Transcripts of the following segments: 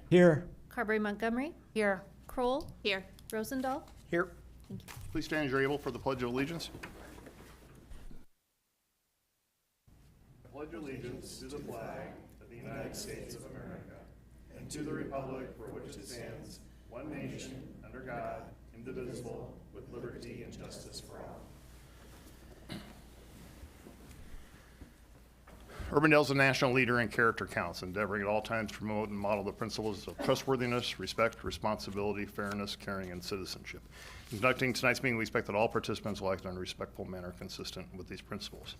Here. Carberry Montgomery. Here. Kroll. Here. Rosendahl. Here. Please stand as you're able for the Pledge of Allegiance. I pledge allegiance to the flag of the United States of America and to the republic for which it stands, one nation, under God, indivisible, with liberty and justice for all. Urbandale is a national leader in character counts, endeavoring at all times to promote and model the principles of trustworthiness, respect, responsibility, fairness, caring, and citizenship. In conducting tonight's meeting, we expect that all participants will act in a respectful manner consistent with these principles.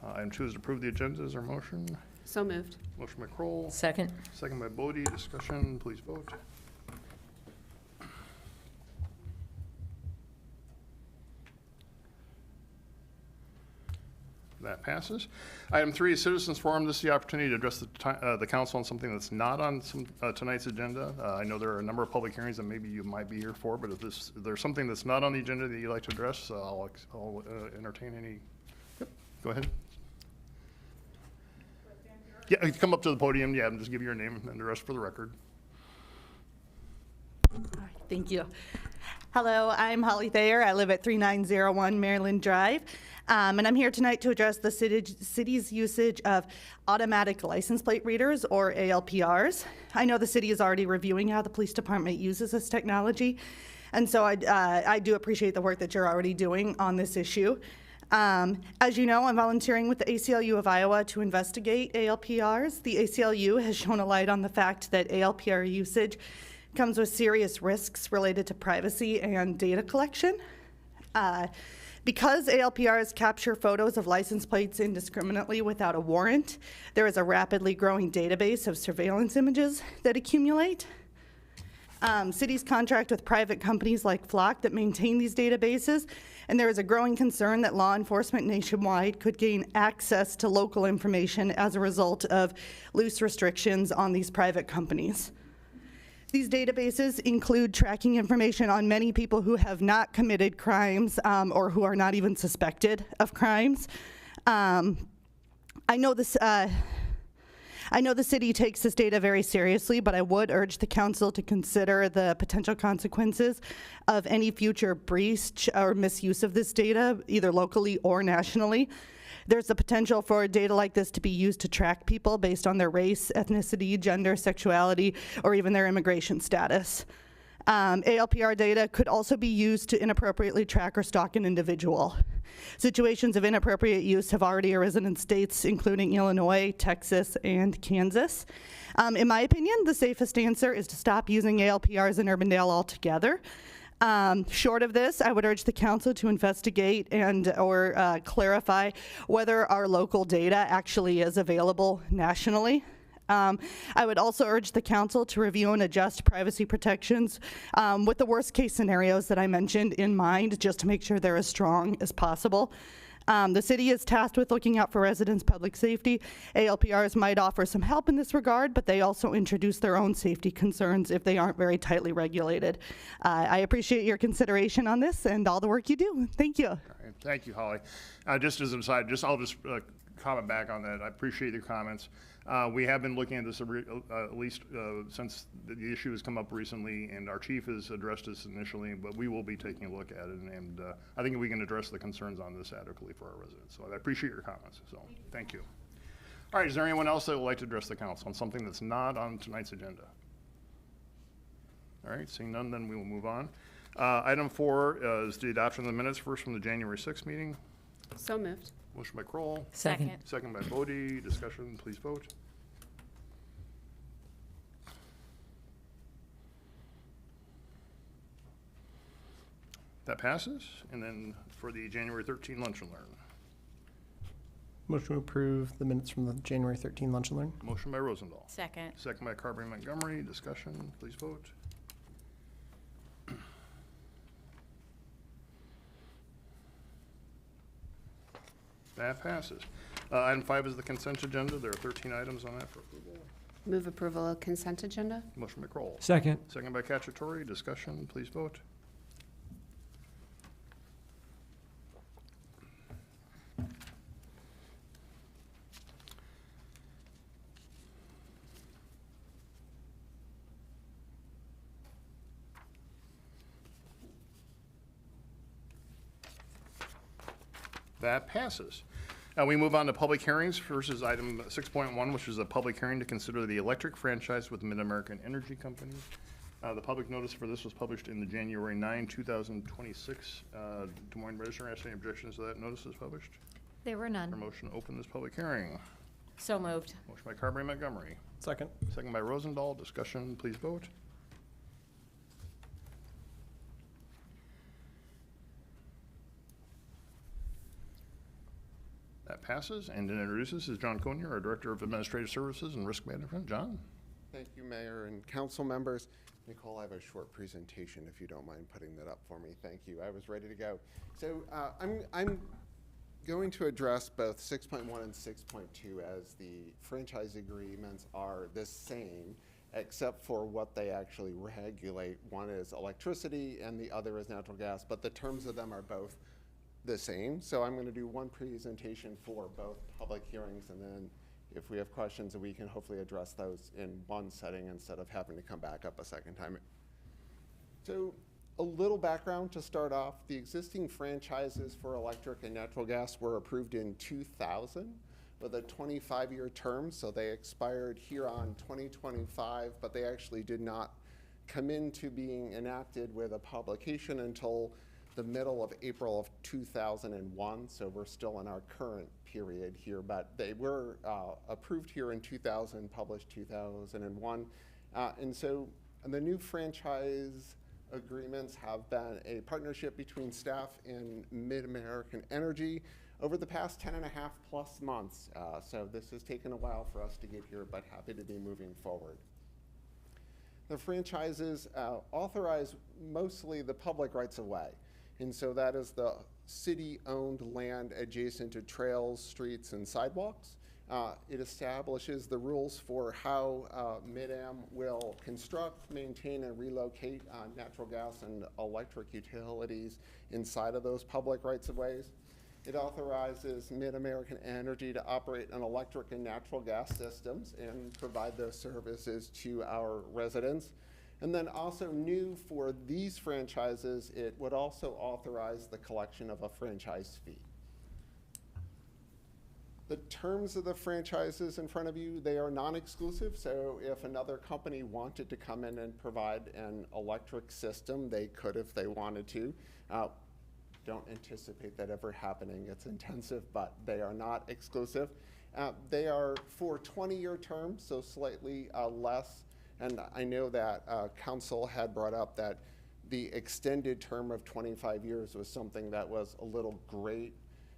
Item 2 is to approve the agenda. Is there a motion? So moved. Motion by Kroll. Second. Second by Bodie. Discussion. Please vote. That passes. Item 3 is Citizens Forum. This is the opportunity to address the council on something that's not on tonight's agenda. I know there are a number of public hearings that maybe you might be here for, but if there's something that's not on the agenda that you'd like to address, I'll entertain any. Yep, go ahead. Yeah, come up to the podium. Yeah, and just give your name and the rest for the record. Thank you. Hello, I'm Holly Thayer. I live at 3901 Maryland Drive. And I'm here tonight to address the city's usage of automatic license plate readers, or ALPRs. I know the city is already reviewing how the police department uses this technology, and so I do appreciate the work that you're already doing on this issue. As you know, I'm volunteering with the ACLU of Iowa to investigate ALPRs. The ACLU has shown a light on the fact that ALPR usage comes with serious risks related to privacy and data collection. Because ALPRs capture photos of license plates indiscriminately without a warrant, there is a rapidly growing database of surveillance images that accumulate. Cities contract with private companies like Flock that maintain these databases, and there is a growing concern that law enforcement nationwide could gain access to local information as a result of loose restrictions on these private companies. These databases include tracking information on many people who have not committed crimes or who are not even suspected of crimes. I know the city takes this data very seriously, but I would urge the council to consider the potential consequences of any future breach or misuse of this data, either locally or nationally. There's the potential for data like this to be used to track people based on their race, ethnicity, gender, sexuality, or even their immigration status. ALPR data could also be used to inappropriately track or stalk an individual. Situations of inappropriate use have already arisen in states including Illinois, Texas, and Kansas. In my opinion, the safest answer is to stop using ALPRs in Urbandale altogether. Short of this, I would urge the council to investigate or clarify whether our local data actually is available nationally. I would also urge the council to review and adjust privacy protections with the worst case scenarios that I mentioned in mind, just to make sure they're as strong as possible. The city is tasked with looking out for residents' public safety. ALPRs might offer some help in this regard, but they also introduce their own safety concerns if they aren't very tightly regulated. I appreciate your consideration on this and all the work you do. Thank you. All right. Thank you, Holly. Just as an aside, I'll just comment back on that. I appreciate your comments. We have been looking at this at least since the issue has come up recently, and our chief has addressed this initially, but we will be taking a look at it, and I think we can address the concerns on this adequately for our residents. So I appreciate your comments, so thank you. All right, is there anyone else that would like to address the council on something that's not on tonight's agenda? All right, seeing none, then we will move on. Item 4 is the adoption of the minutes, first from the January 6th meeting. So moved. Motion by Kroll. Second. Second by Bodie. Discussion, please vote. That passes. And then for the January 13 lunch and learn. Motion to approve the minutes from the January 13 lunch and learn. Motion by Rosendahl. Second. Second by Carberry Montgomery. Discussion, please vote. That passes. Item 5 is the consent agenda. There are 13 items on that for approval. Move approval of consent agenda. Motion by Kroll. Second. Second by Cacciatore. Discussion, please vote. That passes. We move on to public hearings versus item 6.1, which is a public hearing to consider the electric franchise with MidAmerican Energy Company. The public notice for this was published in the January 9, 2026 Des Moines Register. Ask any objections to that notice as published? There were For none. motion to open this public hearing. So moved. Motion by Carberry Montgomery, Second. second by Rosendahl. Discussion, please vote. That passes. And to introduce us is John Conyer, our Director of Administrative Services and Risk Management. John? Thank you, Mayor and council members. Nicole, I have a short presentation, if you don't mind putting that up for me. Thank you. I was ready to go. So I'm going to address both 6.1 and 6.2 as the franchise agreements are the same, except for what they actually regulate. One is electricity and the other is natural gas, but the terms of them are both the same. So I'm going to do one presentation for both public hearings, and then if we have questions, we can hopefully address those in one setting instead of having to come back up a second time. So a little background to start off. The existing franchises for electric and natural gas were approved in 2000 with a 25-year term. So they expired here on 2025, but they actually did not come into being enacted with a publication until the middle of April of 2001, so we're still in our current period here, but they were approved here in 2000, published 2001. And so the new franchise agreements have been a partnership between staff and MidAmerican Energy over the past 10 and a half plus months. So this has taken a while for us to get here, but happy to be moving forward. The franchises authorize mostly the public rights of way. And so that is the city-owned land adjacent to trails, streets, and sidewalks. It establishes the rules for how MidAm will construct, maintain, and relocate natural gas and electric utilities inside of those public rights-of-ways. It authorizes MidAmerican Energy to operate an electric and natural gas systems and provide those services to our residents. And then also new for these franchises, it would also authorize the collection of a franchise fee. The terms of the franchises in front of you, they are non-exclusive. So if another company wanted to come in and provide an electric system, they could if they wanted to. Don't anticipate that ever happening. It's intensive, but they are not exclusive. They are for 20-year terms, so slightly less. And I know that council had brought up that the extended term of 25 years was something that was a little great.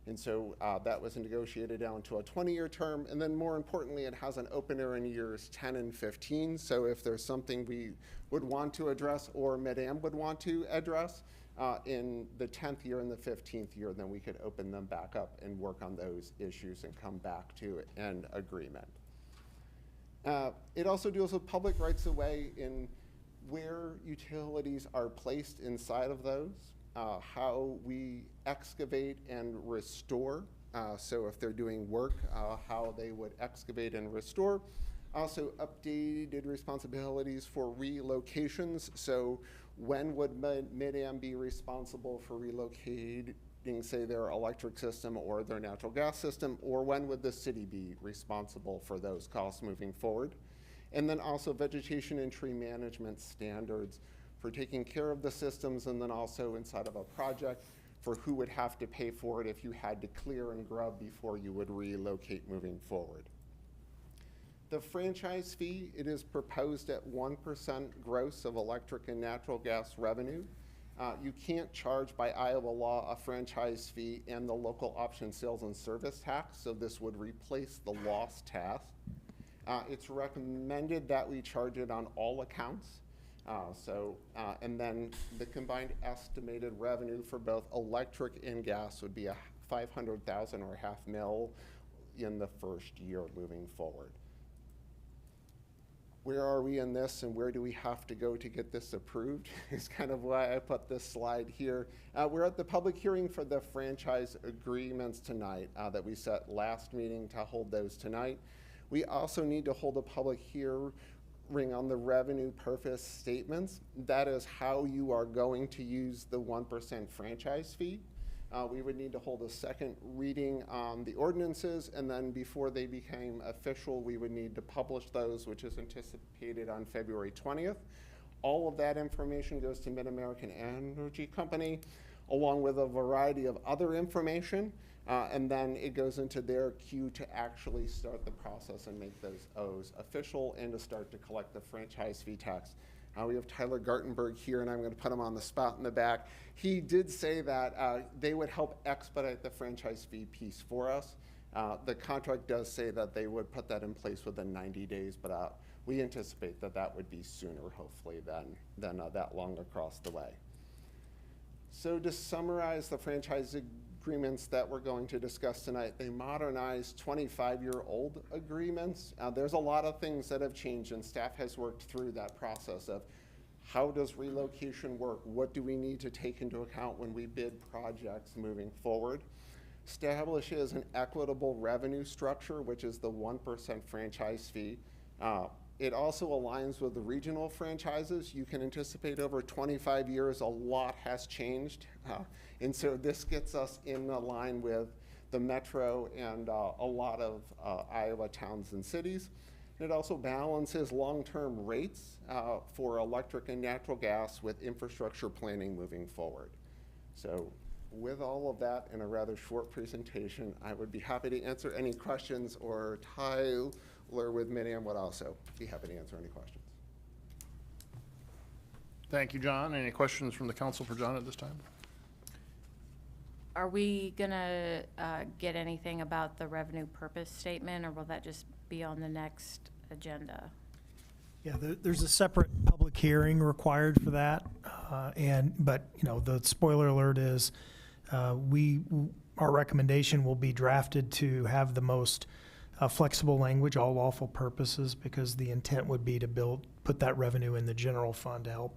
And so that was negotiated down to a 20-year term. And then more importantly, it has an opener in years 10 and 15. So if there's something we would want to address or MidAm would want to address in the 10th year and the 15th year, then we could open them back up and work on those issues and come back to an agreement. It also deals with public rights of way in where utilities are placed inside of those, how we excavate and restore. So if they're doing work, how they would excavate and restore. Also updated responsibilities for relocations. So when would MidAm be responsible for relocating, say, their electric system or their natural gas system, or when would the city be responsible for those costs moving forward? And then also vegetation and tree management standards for taking care of the systems, and then also inside of a project for who would have to pay for it if you had to clear and grub before you would relocate moving forward. The franchise fee, it is proposed at 1% gross of electric and natural gas revenue. You can't charge by Iowa law a franchise fee and the local option sales and service tax, so this would replace the LOSST tax. It's recommended that we charge it on all accounts. And then the combined estimated revenue for both electric and gas would be a $500,000 or $500,000 in the first year moving forward. Where are we in this and where do we have to go to get this approved is kind of why I put this slide here. We're at the public hearing for the franchise agreements tonight that we set last meeting to hold those tonight. We also need to hold a public hearing on the revenue purpose statements. That is how you are going to use the 1% franchise fee. We would need to hold a second reading on the ordinances, and then before they became official, we would need to publish those, which is anticipated on February 20th. All of that information goes to MidAmerican Energy Company, along with a variety of other information, and then it goes into their queue to actually start the process and make those O's official and to start to collect the franchise fee tax. We have Tyler Gartenberg here, and I'm going to put him on the spot in the back. He did say that they would help expedite the franchise fee piece for us. The contract does say that they would put that in place within 90 days, but we anticipate that that would be sooner, hopefully, than that long across the way. So to summarize the franchise agreements that we're going to discuss tonight, they modernize 25-year-old agreements. There's a lot of things that have changed, and staff has worked through that process of how does relocation work? What do we need to take into account when we bid projects moving forward? Establishes an equitable revenue structure, which is the 1% franchise fee. It also aligns with the regional franchises. You can anticipate over 25 years, a lot has changed. And so this gets us in line with the metro and a lot of Iowa towns and cities. It also balances long-term rates for electric and natural gas with infrastructure planning moving forward. So with all of that in a rather short presentation, I would be happy to answer any questions, or Tyler with MidAm would also be happy to answer any questions. Thank you, John. Any questions from the council for John at this time? Are we gonna get anything about the revenue purpose statement, or will that just be on the next agenda? Yeah, there's a separate public hearing required for that, but you know, the spoiler alert is our recommendation will be drafted to have the most flexible language, all lawful purposes, because the intent would be to put that revenue in the general fund to help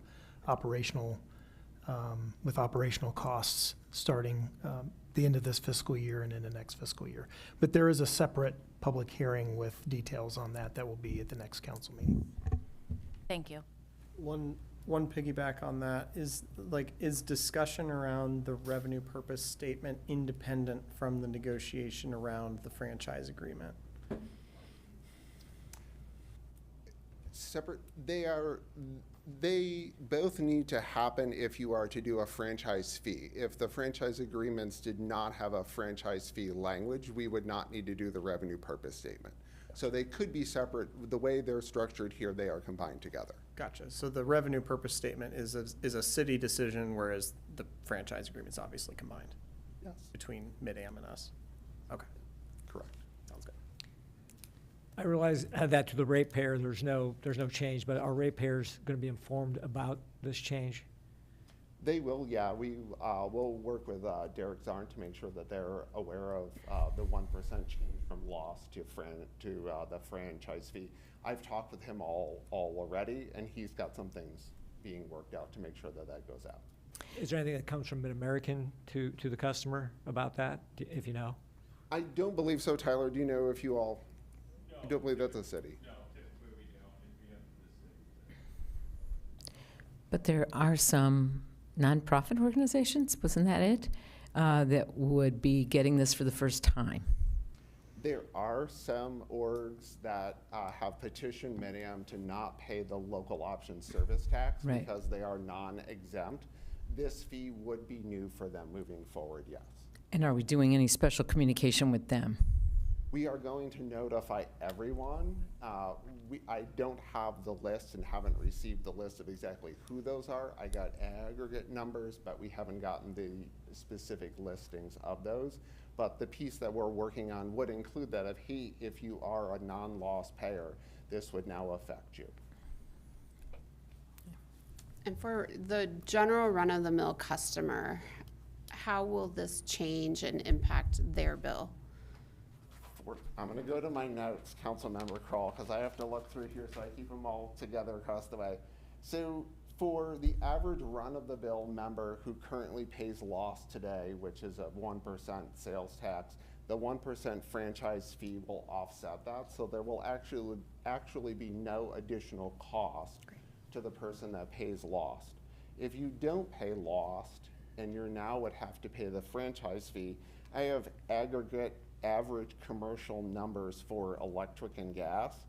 with operational costs starting the end of this fiscal year and into next fiscal year. But there is a separate public hearing with details on that will be at the next council meeting. Thank you. One piggyback on that is discussion around the revenue purpose statement independent from the negotiation around the franchise agreement? Separate, they both need to happen if you are to do a franchise fee. If the franchise agreements did not have a franchise fee language, we would not need to do the revenue purpose statement. So they could be separate. The way they're structured here, they are combined together. Gotcha. So the revenue purpose statement is a city decision, whereas the franchise agreement's obviously combined Yes. between MidAm and us. Okay, Correct. sounds good. I realize add that to the ratepayer, there's no change, but are ratepayers going to be informed about this change? They will, yeah. We will work with Derek Zarn to make sure that they're aware of the 1% change from LOSST to the franchise fee. I've talked with him all already, and he's got some things being worked out to make sure that that goes out. Is there anything that comes from MidAmerican to the customer about that, if you know? I don't believe so, Tyler. Do you know if you all? No, you don't believe that's a city? No, typically we don't. It'd be up to the city. But there are some nonprofit organizations, wasn't that it, that would be getting this for the first time? There are some orgs that have petitioned MidAm to not pay the local option service tax Right. because they are non-exempt. This fee would be new for them moving forward, yes. And are we doing any special communication with them? We are going to notify everyone. I don't have the list and haven't received the list of exactly who those are. I got aggregate numbers, but we haven't gotten the specific listings of those. But the piece that we're working on would include that if you are a non-loss payer, this would now affect you. And for the general run-of-the-mill customer, how will this change and impact their bill? I'm going to go to my notes, Councilmember Kroll, because I have to look through here so I keep them all together across the way. So for the average run-of-the-mill member who currently pays LOSST today, which is a 1% sales tax, the 1% franchise fee will offset that. So there will actually be no additional cost to the person that pays LOSST. If you don't pay LOSST, and you now would have to pay the franchise fee. I have aggregate average commercial numbers for electric and gas,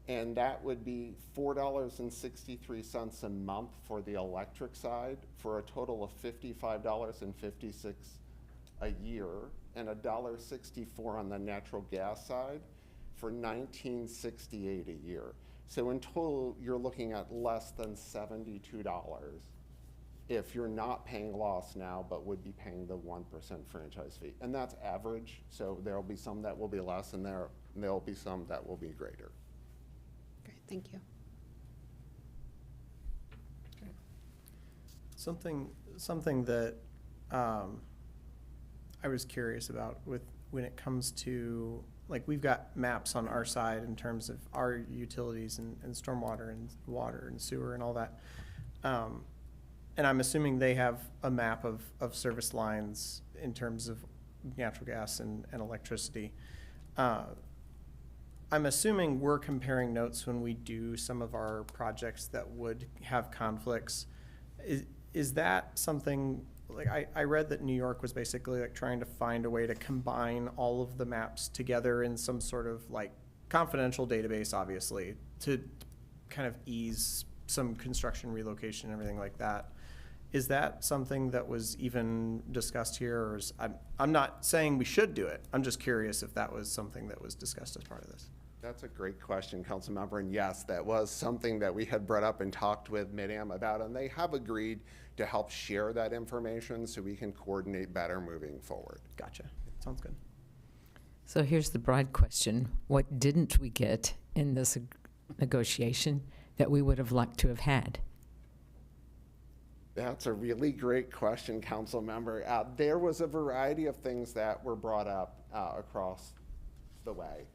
and that would be $4.63 a month for the electric side, for a total of $55.56 a year, and $1.64 on the natural gas side for $19.68 a year. So in total, you're looking at less than $72 if you're not paying loss now, but would be paying the 1% franchise fee. And that's average, so there'll be some that will be less, and there'll be some that will be greater. Great, thank you. Something that I was curious about when it comes to, like, we've got maps on our side in terms of our utilities and stormwater and water and sewer and all that. And I'm assuming they have a map of service lines in terms of natural gas and electricity. I'm assuming we're comparing notes when we do some of our projects that would have conflicts. Is that something, like, I read that New York was basically like trying to find a way to combine all of the maps together in some sort of like confidential database, obviously, to kind of ease some construction relocation and everything like that. Is that something that was even discussed here, or I'm not saying we should do it. I'm just curious if that was something that was discussed as part of this. That's a great question, Councilmember, and yes, that was something that we had brought up and talked with MidAm about, and they have agreed to help share that information so we can coordinate better moving forward. Gotcha. Sounds good. So here's the broad question. What didn't we get in this negotiation that we would have liked to have had? That's a really great question, Councilmember. There was a variety of things that were brought up across the way.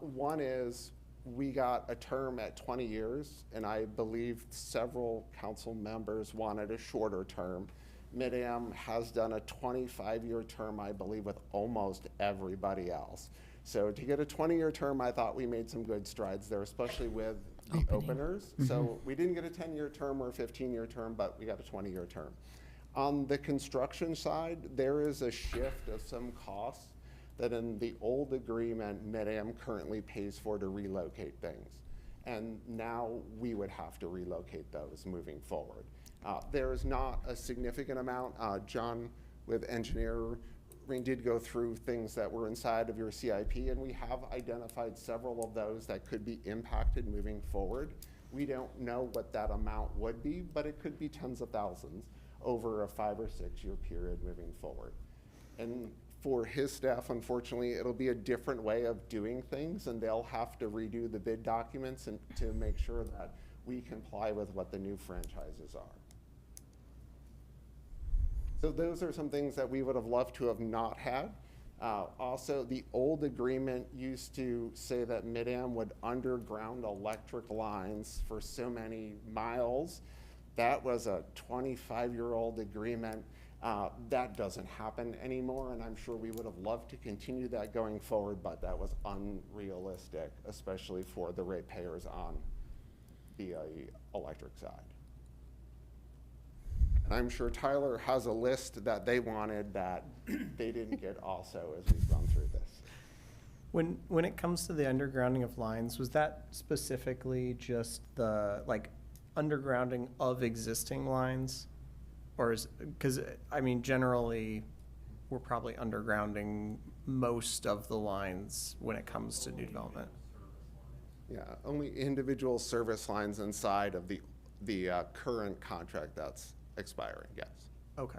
One is we got a term at 20 years, and I believe several council members wanted a shorter term. MidAm has done a 25-year term, I believe, with almost everybody else. So to get a 20-year term, I thought we made some good strides there, especially with the openers. So we didn't get a 10-year term or a 15-year term, but we got a 20-year term. On the construction side, there is a shift of some costs that in the old agreement, MidAm currently pays for to relocate things. And now we would have to relocate those moving forward. There is not a significant amount. John, with engineering, did go through things that were inside of your CIP, and we have identified several of those that could be impacted moving forward. We don't know what that amount would be, but it could be tens of thousands over a 5 or 6 year period moving forward. And for his staff, unfortunately, it'll be a different way of doing things, and they'll have to redo the bid documents and to make sure that we comply with what the new franchises are. So those are some things that we would have loved to have not had. Also, the old agreement used to say that MidAm would underground electric lines for so many miles. That was a 25-year-old agreement. That doesn't happen anymore, and I'm sure we would have loved to continue that going forward, but that was unrealistic, especially for the ratepayers on the electric side. And I'm sure Tyler has a list that they wanted that they didn't get also as we've gone through this. When it comes to the undergrounding of lines, was that specifically just the, like, undergrounding of existing lines? Or is, because, I mean, generally, we're probably undergrounding most of the lines when it comes to new development. Yeah, only individual service lines inside of the current contract that's expiring, yes. Okay.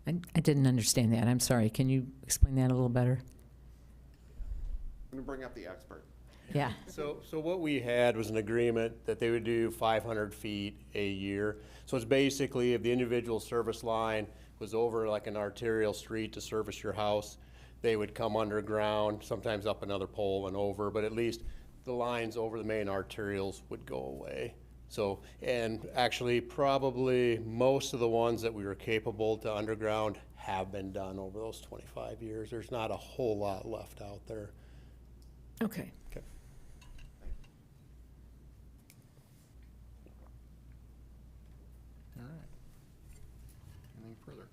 I didn't understand that. I'm sorry. Can you explain that a little better? I'm gonna bring up the expert. Yeah. So what we had was an agreement that they would do 500 feet a year. So it's basically if the individual service line was over like an arterial street to service your house, they would come underground, sometimes up another pole and over, but at least the lines over the main arterials would go away. So, and actually probably most of the ones that we were capable to underground have been done over those 25 years. There's not a whole lot left out there. Okay. Okay. All right. Anything further?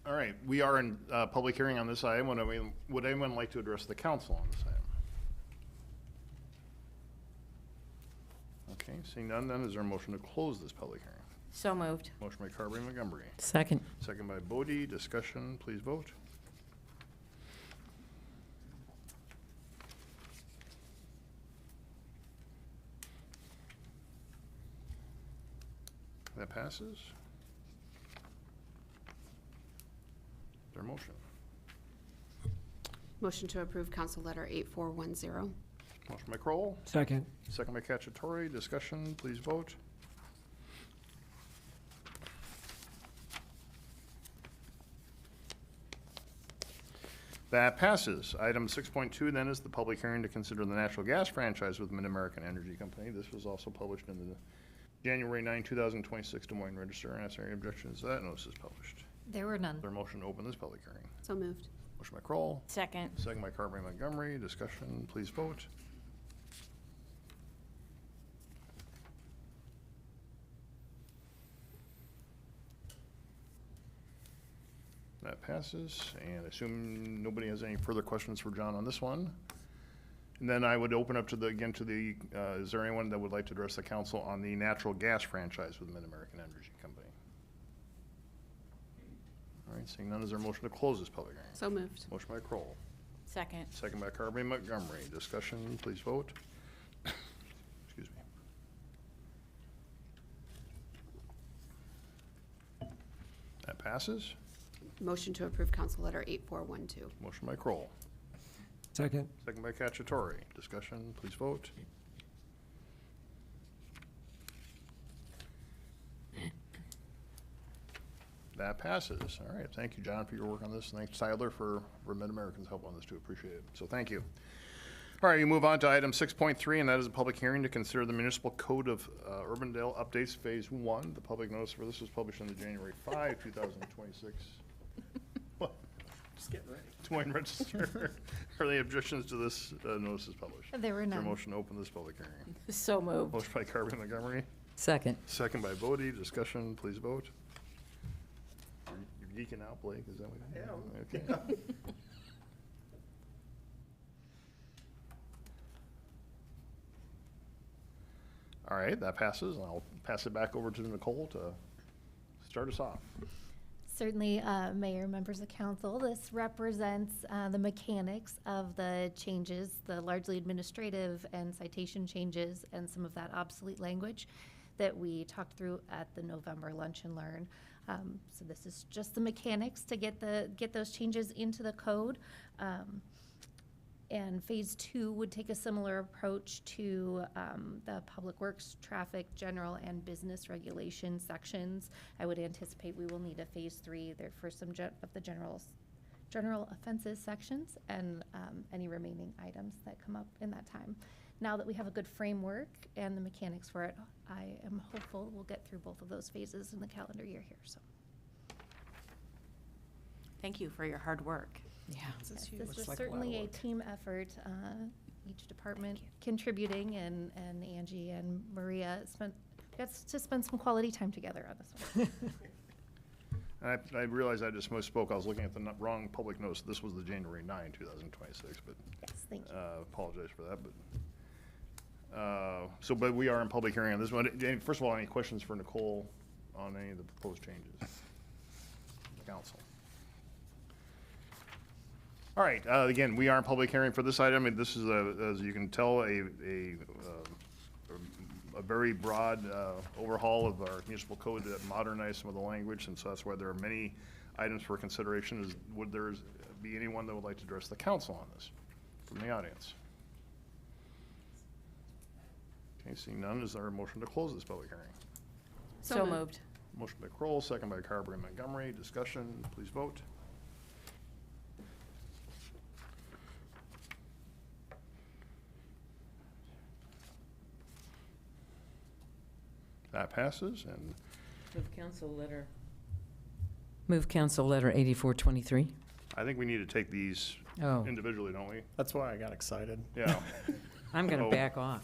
All right, we are in public hearing on this item. Would anyone like to address the council on this item? Okay, seeing none, then is there a motion to close this public hearing? So moved. Motion by Carberry Montgomery, Second. second by Bodie. Discussion, please vote. That passes. Is there a motion? Motion to approve Council Letter 8410. Motion by Kroll, Second. second by Cacciatore. Discussion, please vote. That passes. Item 6.2 then is the public hearing to consider the natural gas franchise with MidAmerican Energy Company. This was also published in the January 9, 2026 Des Moines Register. And is there any objections to that notice is published? There were none. Is there a motion to open this public hearing? So moved. Motion by Kroll, Second. second by Carberry Montgomery. Discussion, please vote. That passes, and I assume nobody has any further questions for John on this one. And then I would open up to the, again, to the, is there anyone that would like to address the council on the natural gas franchise with MidAmerican Energy Company? All right, seeing none, is there a motion to close this public hearing? So moved. Motion by Kroll, Second. second by Carberry Montgomery. Discussion, please vote. Excuse me. That passes. Motion to approve Council Letter 8412. Motion by Kroll, Second. second by Cacciatore. Discussion, please vote. That passes. All right, thank you, John, for your work on this. Thanks, Tyler, for MidAmerican's help on this too. Appreciate it. So thank you. All right, you move on to item 6.3, and that is a public hearing to consider the Municipal Code of Urbandale Updates Phase 1. The public notice for this was published on the January 5, 2026. What? Just getting ready. Des Moines Register. Are there any objections to this notice is published? There were Is there a none. motion to open this public hearing? So moved. Motion by Carberry Montgomery, Second. second by Bodie. Discussion, please vote. You're geeking out, Blake, is that what I you're am. Okay. All right, that passes, and I'll pass it back over to Nicole to start us off. Certainly, Mayor, members of council, this represents the mechanics of the changes, the largely administrative and citation changes, and some of that obsolete language that we talked through at the November Lunch and Learn. So this is just the mechanics to get those changes into the code. And phase 2 would take a similar approach to the public works, traffic, general, and business regulation sections. I would anticipate we will need a phase 3 there for some of the general offenses sections and any remaining items that come up in that time. Now that we have a good framework and the mechanics for it, I am hopeful we'll get through both of those phases in the calendar year here. So Thank you for your hard work. Yeah. yes, this was certainly a team effort. Each department contributing, and Angie and Maria got to spend some quality time together on this one. I realized I just misspoke. I was looking at the wrong public notice. This was the January 9, 2026, but Yes, thank you. apologize for that. But but we are in public hearing on this one. First of all, any questions for Nicole on any of the proposed changes? Council. All right, again, we are in public hearing for this item, and this is, as you can tell, a very broad overhaul of our municipal code to modernize some of the language, and so that's why there are many items for consideration. Would there be anyone that would like to address the council on this from the audience? Okay, seeing none, is there a motion to close this public hearing? So moved. Motion by Kroll, second by Carberry Montgomery. Discussion, please vote. That passes, and Move council letter 8423. I think we need to take these Oh. individually, don't we? That's why I got excited. Yeah. I'm going Oh. to back off.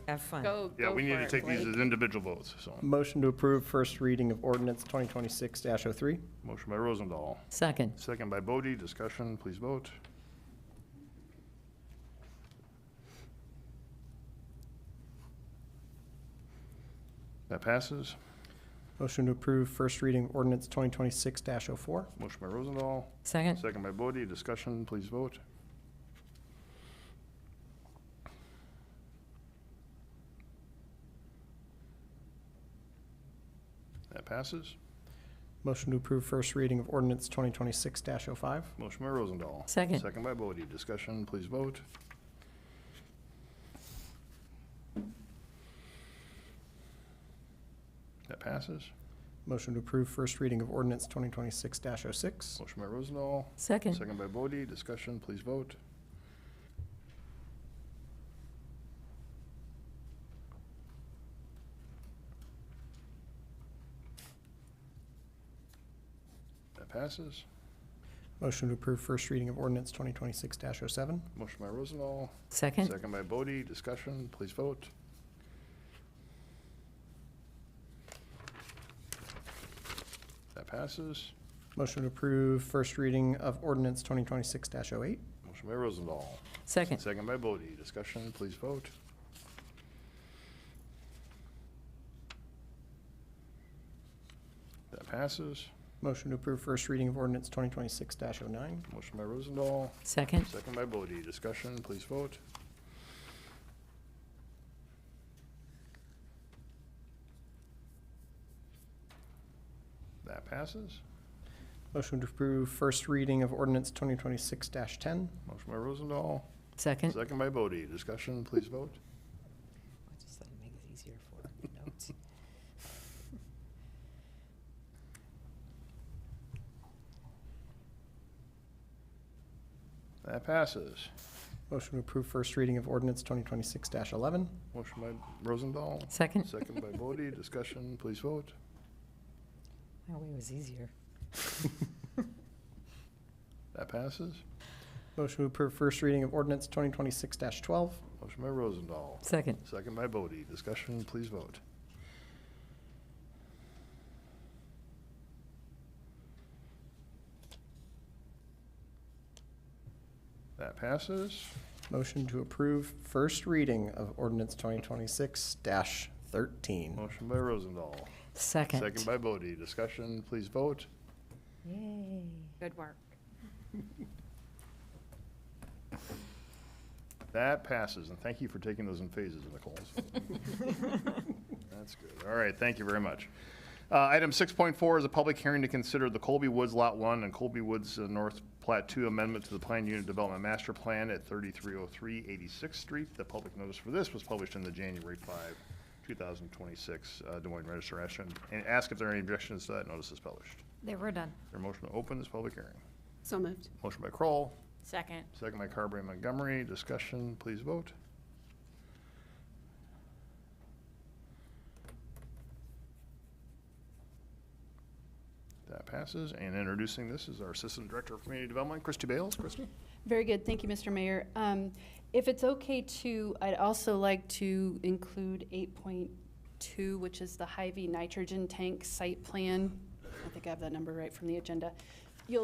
Have fun. Go Yeah, we need for to it, take these Blake. as individual votes, so. Motion to approve first reading of ordinance 2026-03. Motion by Rosendahl, Second. second by Bodie. Discussion, please vote. That passes. Motion to approve first reading of ordinance 2026-04. Motion by Rosendahl, Second. second by Bodie. Discussion, please vote. That passes. Motion to approve first reading of ordinance 2026-05. Motion by Rosendahl. Second. Second by Bodie. Discussion, please vote. That passes. Motion to approve first reading of ordinance 2026-06. Motion by Rosendahl. Second. Second by Bodie. Discussion, please vote. That passes. Motion to approve first reading of ordinance 2026-07. Motion by Rosendahl. Second. Second by Bodie. Discussion, please vote. That passes. Motion to approve first reading of ordinance 2026-08. Motion by Rosendahl. Second. Second by Bodie. Discussion, please vote. That passes. Motion to approve first reading of ordinance 2026-09. Motion by Rosendahl. Second. Second by Bodie. Discussion, please vote. That passes. Motion to approve first reading of ordinance 2026-10. Motion by Rosendahl. Second. Second by Bodie. Discussion, please vote. Just let make it easier for notes. That passes. Motion to approve first reading of ordinance 2026-11. Motion by Rosendahl. Second. Second by Bodie. Discussion, please vote. My way was easier. That passes. Motion to approve first reading of ordinance 2026-12. Motion by Rosendahl. Second. Second by Bodie. Discussion, please vote. That passes. Motion to approve first reading of ordinance 2026-13. Motion by Rosendahl. Second. Second by Bodie. Discussion, please vote. Yay. Good work. That passes, and thank you for taking those in phases, Nicole. That's good. All right, thank you very much. Item 6.4 is a public hearing to consider the Colby Woods Lot 1 and Colby Woods North Plat 2 amendment to the Planned Unit Development Master Plan at 3303 86th Street. The public notice for this was published in the January 5, 2026 Des Moines Register. And ask if there are any objections to that notice is published. They were done. Is there a motion to open this public hearing? So moved. Motion by Kroll, Second. second by Carberry Montgomery. Discussion, please vote. That passes. And introducing this is our Assistant Director of Community Development, Christy Bales. Christy? Very good, thank you, Mr. Mayor. If it's okay to, I'd also like to include 8.2, which is the Hy-Vee nitrogen tank site plan. I think I have that number right from the agenda. It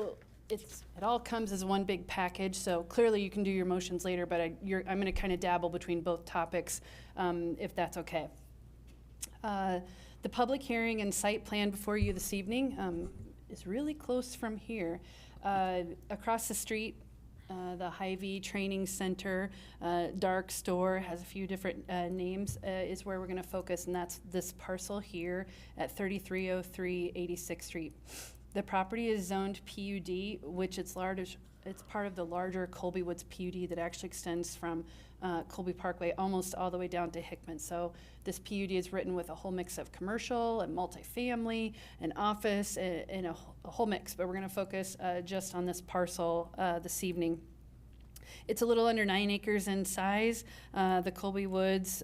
all comes as one big package, so clearly you can do your motions later, but I'm gonna kind of dabble between both topics, if that's okay. The public hearing and site plan before you this evening is really close from here. Across the street, the Hy-Vee Training Center, dark store, has a few different names, is where we're gonna focus, and that's this parcel here at 3303 86th Street. The property is zoned PUD, which it's part of the larger Colby Woods PUD that actually extends from Colby Parkway almost all the way down to Hickman. So this PUD is written with a whole mix of commercial and multifamily and office and a whole mix, but we're gonna focus just on this parcel this evening. It's a little under 9 acres in size. The Colby Woods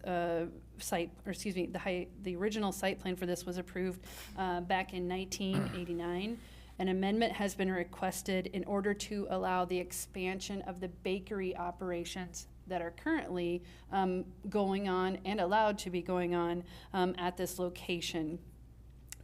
site, or excuse me, the original site plan for this was approved back in 1989. An amendment has been requested in order to allow the expansion of the bakery operations that are currently going on and allowed to be going on at this location.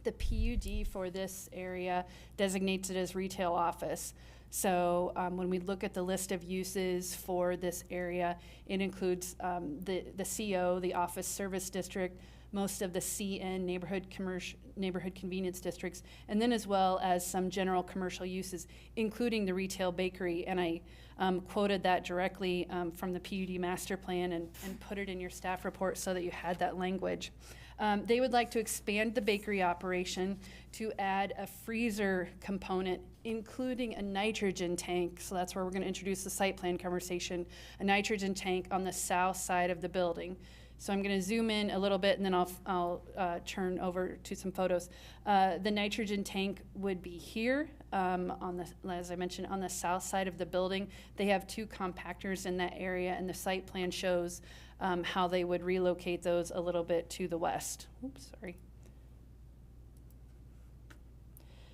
The PUD for this area designates it as retail office. So when we look at the list of uses for this area, it includes the CO, the Office Service District, most of the CN neighborhood convenience districts, and then as well as some general commercial uses, including the retail bakery. And I quoted that directly from the PUD master plan and put it in your staff report so that you had that language. They would like to expand the bakery operation to add a freezer component, including a nitrogen tank. So that's where we're going to introduce the site plan conversation, a nitrogen tank on the south side of the building. So I'm going to zoom in a little bit, and then I'll turn over to some photos. The nitrogen tank would be here, as I mentioned, on the south side of the building. They have 2 compactors in that area, and the site plan shows how they would relocate those a little bit to the west. Oops, sorry.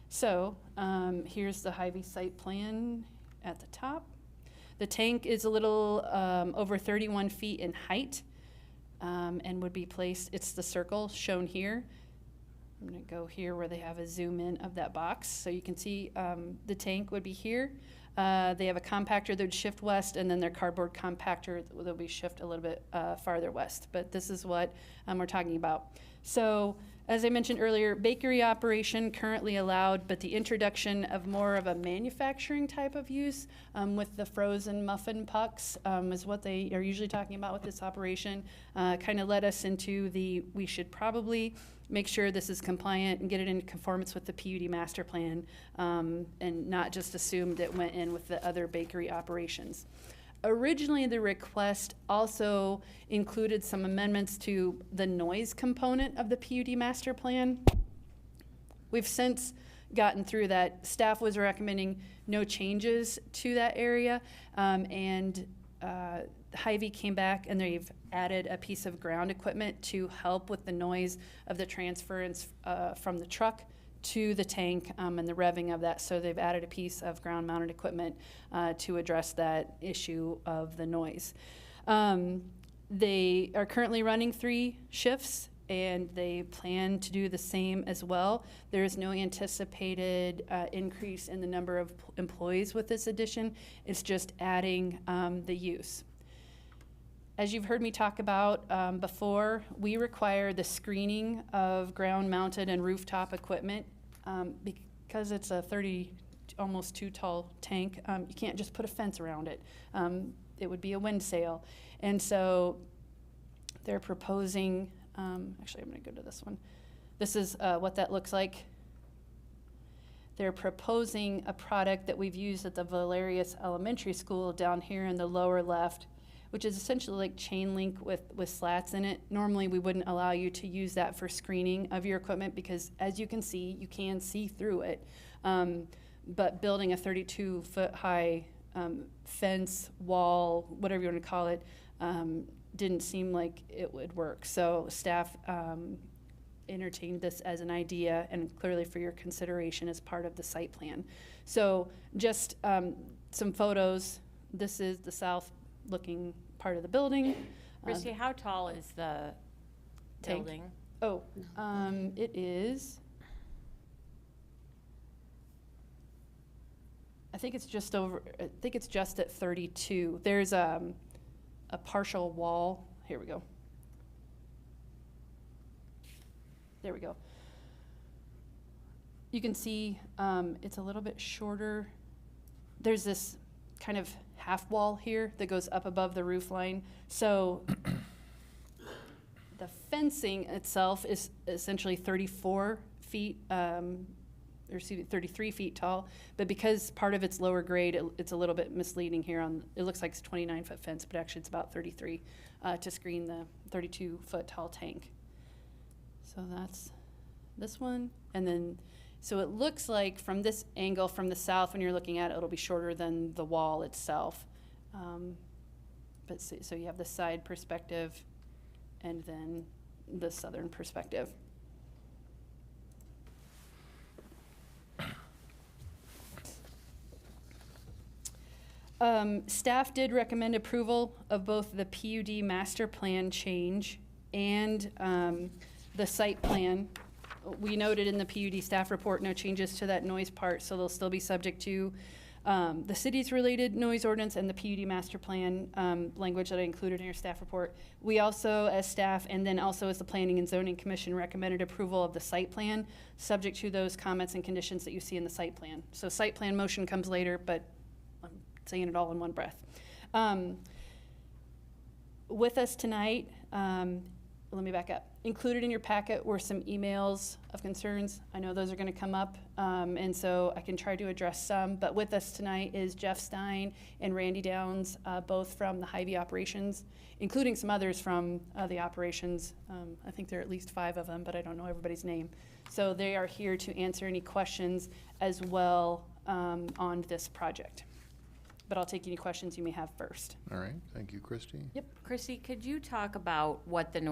So here's the Hy-Vee site plan at the top. The tank is a little over 31 feet in height. And would be placed, it's the circle shown here. I'm going to go here where they have a zoom in of that box. So you can see the tank would be here. They have a compactor that would shift west, and then their cardboard compactor that will be shift a little bit farther west. But this is what we're talking about. So as I mentioned earlier, bakery operation currently allowed, but the introduction of more of a manufacturing type of use with the frozen muffin pucks is what they are usually talking about with this operation. Kind of led us into we should probably make sure this is compliant and get it into conformance with the PUD master plan and not just assumed it went in with the other bakery operations. Originally, the request also included some amendments to the noise component of the PUD master plan. We've since gotten through that. Staff was recommending no changes to that area, and Hy-Vee came back and they've added a piece of ground equipment to help with the noise of the transference from the truck to the tank and the revving of that. So they've added a piece of ground mounted equipment to address that issue of the noise. They are currently running 3 shifts and they plan to do the same as well. There is no anticipated increase in the number of employees with this addition. It's just adding the use. As you've heard me talk about before, we require the screening of ground-mounted and rooftop equipment because it's a almost 2 tall tank. You can't just put a fence around it. It would be a wind sail. And so they're proposing, actually I'm gonna go to this one. This is what that looks like. They're proposing a product that we've used at the Valerius Elementary School down here in the lower left, which is essentially like chain link with slats in it. Normally we wouldn't allow you to use that for screening of your equipment because as you can see through it. But building a 32-foot high fence, wall, whatever you want to call it, didn't seem like it would work. So staff entertained this as an idea and clearly for your consideration as part of the site plan. So just some photos. This is the south looking part of the building. Christy, how tall is the Tank? building? Oh, it is, I think it's just at 32. There's a partial wall. Here we go. There we go. You can see it's a little bit shorter. There's this kind of half wall here that goes up above the roof line. So the fencing itself is essentially 34 feet, or 33 feet tall, but because part of it's lower grade, it's a little bit misleading here it looks like it's 29-foot fence, but actually it's about 33 to screen the 32-foot tall tank. So that's this one. And then, so it looks like from this angle, from the south, when you're looking at it, it'll be shorter than the wall itself. But so you have the side perspective and then the southern perspective. Staff did recommend approval of both the PUD master plan change and the site plan. We noted in the PUD staff report no changes to that noise part, so they'll still be subject to the city's related noise ordinance and the PUD master plan language that I included in your staff report. We also, as staff, and then also as the Planning and Zoning Commission, recommended approval of the site plan, subject to those comments and conditions that you see in the site plan. So site plan motion comes later, but I'm saying it all in one breath. With us tonight, let me back up. Included in your packet were some emails of concerns. I know those are going to come up, and so I can try to address some. But with us tonight is Jeff Stein and Randy Downs, both from the Hy-Vee operations, including some others from the operations. I think there are at least 5 of them, but I don't know everybody's name. So they are here to answer any questions as well on this project. But I'll take any questions you may have first. All right, thank you, Christy. Yep. Christy, could you talk about what the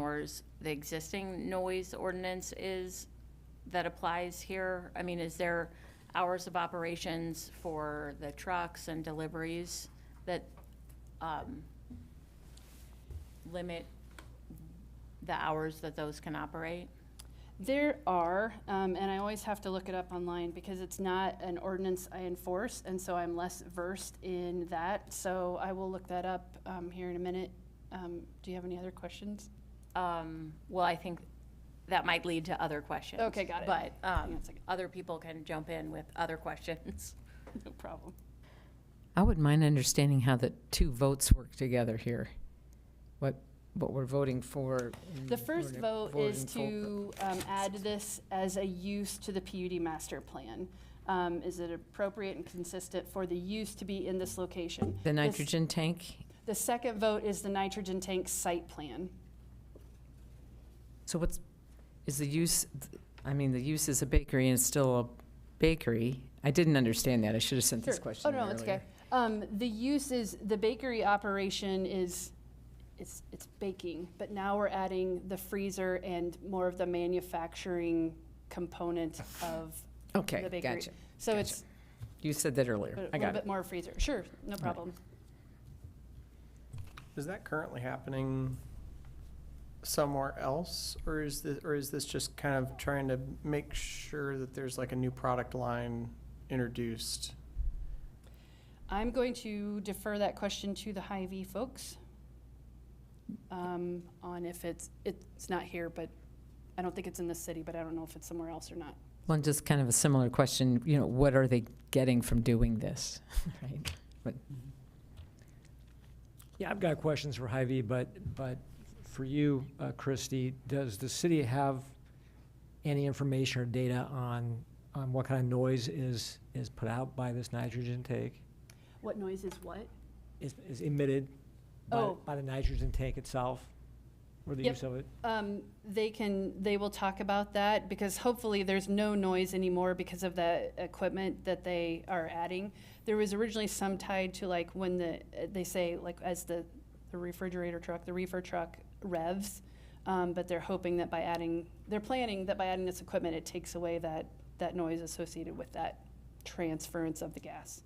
existing noise ordinance is that applies here? I mean, is there hours of operations for the trucks and deliveries that limit the hours that those can operate? There are, and I always have to look it up online because it's not an ordinance I enforce, and so I'm less versed in that. So I will look that up here in a minute. Do you have any other questions? Well, I think that might lead to other questions. Okay, got it. But Hang on a second. other people can jump in with other questions. No problem. I wouldn't mind understanding how the 2 votes work together here. What we're voting for. The first vote is to add this as a use to the PUD master plan. Is it appropriate and consistent for the use to be in this location? The nitrogen tank? The second vote is the nitrogen tank site plan. So is the use, I mean, the use is a bakery and it's still a bakery. I didn't understand that. I should have sent this question Oh, no, it's okay. The use is, the bakery operation is, it's baking, but now we're adding the freezer and more of the manufacturing component of Okay, the bakery. gotcha. So gotcha. it's You said that earlier. a I little got bit it. more freezer. Sure, no problem. Is that currently happening somewhere else, or is this just kind of trying to make sure that there's like a new product line introduced? I'm going to defer that question to the Hy-Vee folks on if it's not here, but I don't think it's in the city, but I don't know if it's somewhere else or not. Well, and just kind of a similar question, what are they getting from doing this, right? But Yeah, I've got questions for Hy-Vee, but for you, Christy, does the city have any information or data on what kind of noise is put out by this nitrogen tank? What noise is what? Is emitted by the nitrogen tank itself, or the Yep. use of it? They will talk about that because hopefully there's no noise anymore because of the equipment that they are adding. There was originally some tied to like when they say like as the refrigerator truck, the reefer truck revs, but they're planning that by adding this equipment, it takes away that noise associated with that transference of the gas.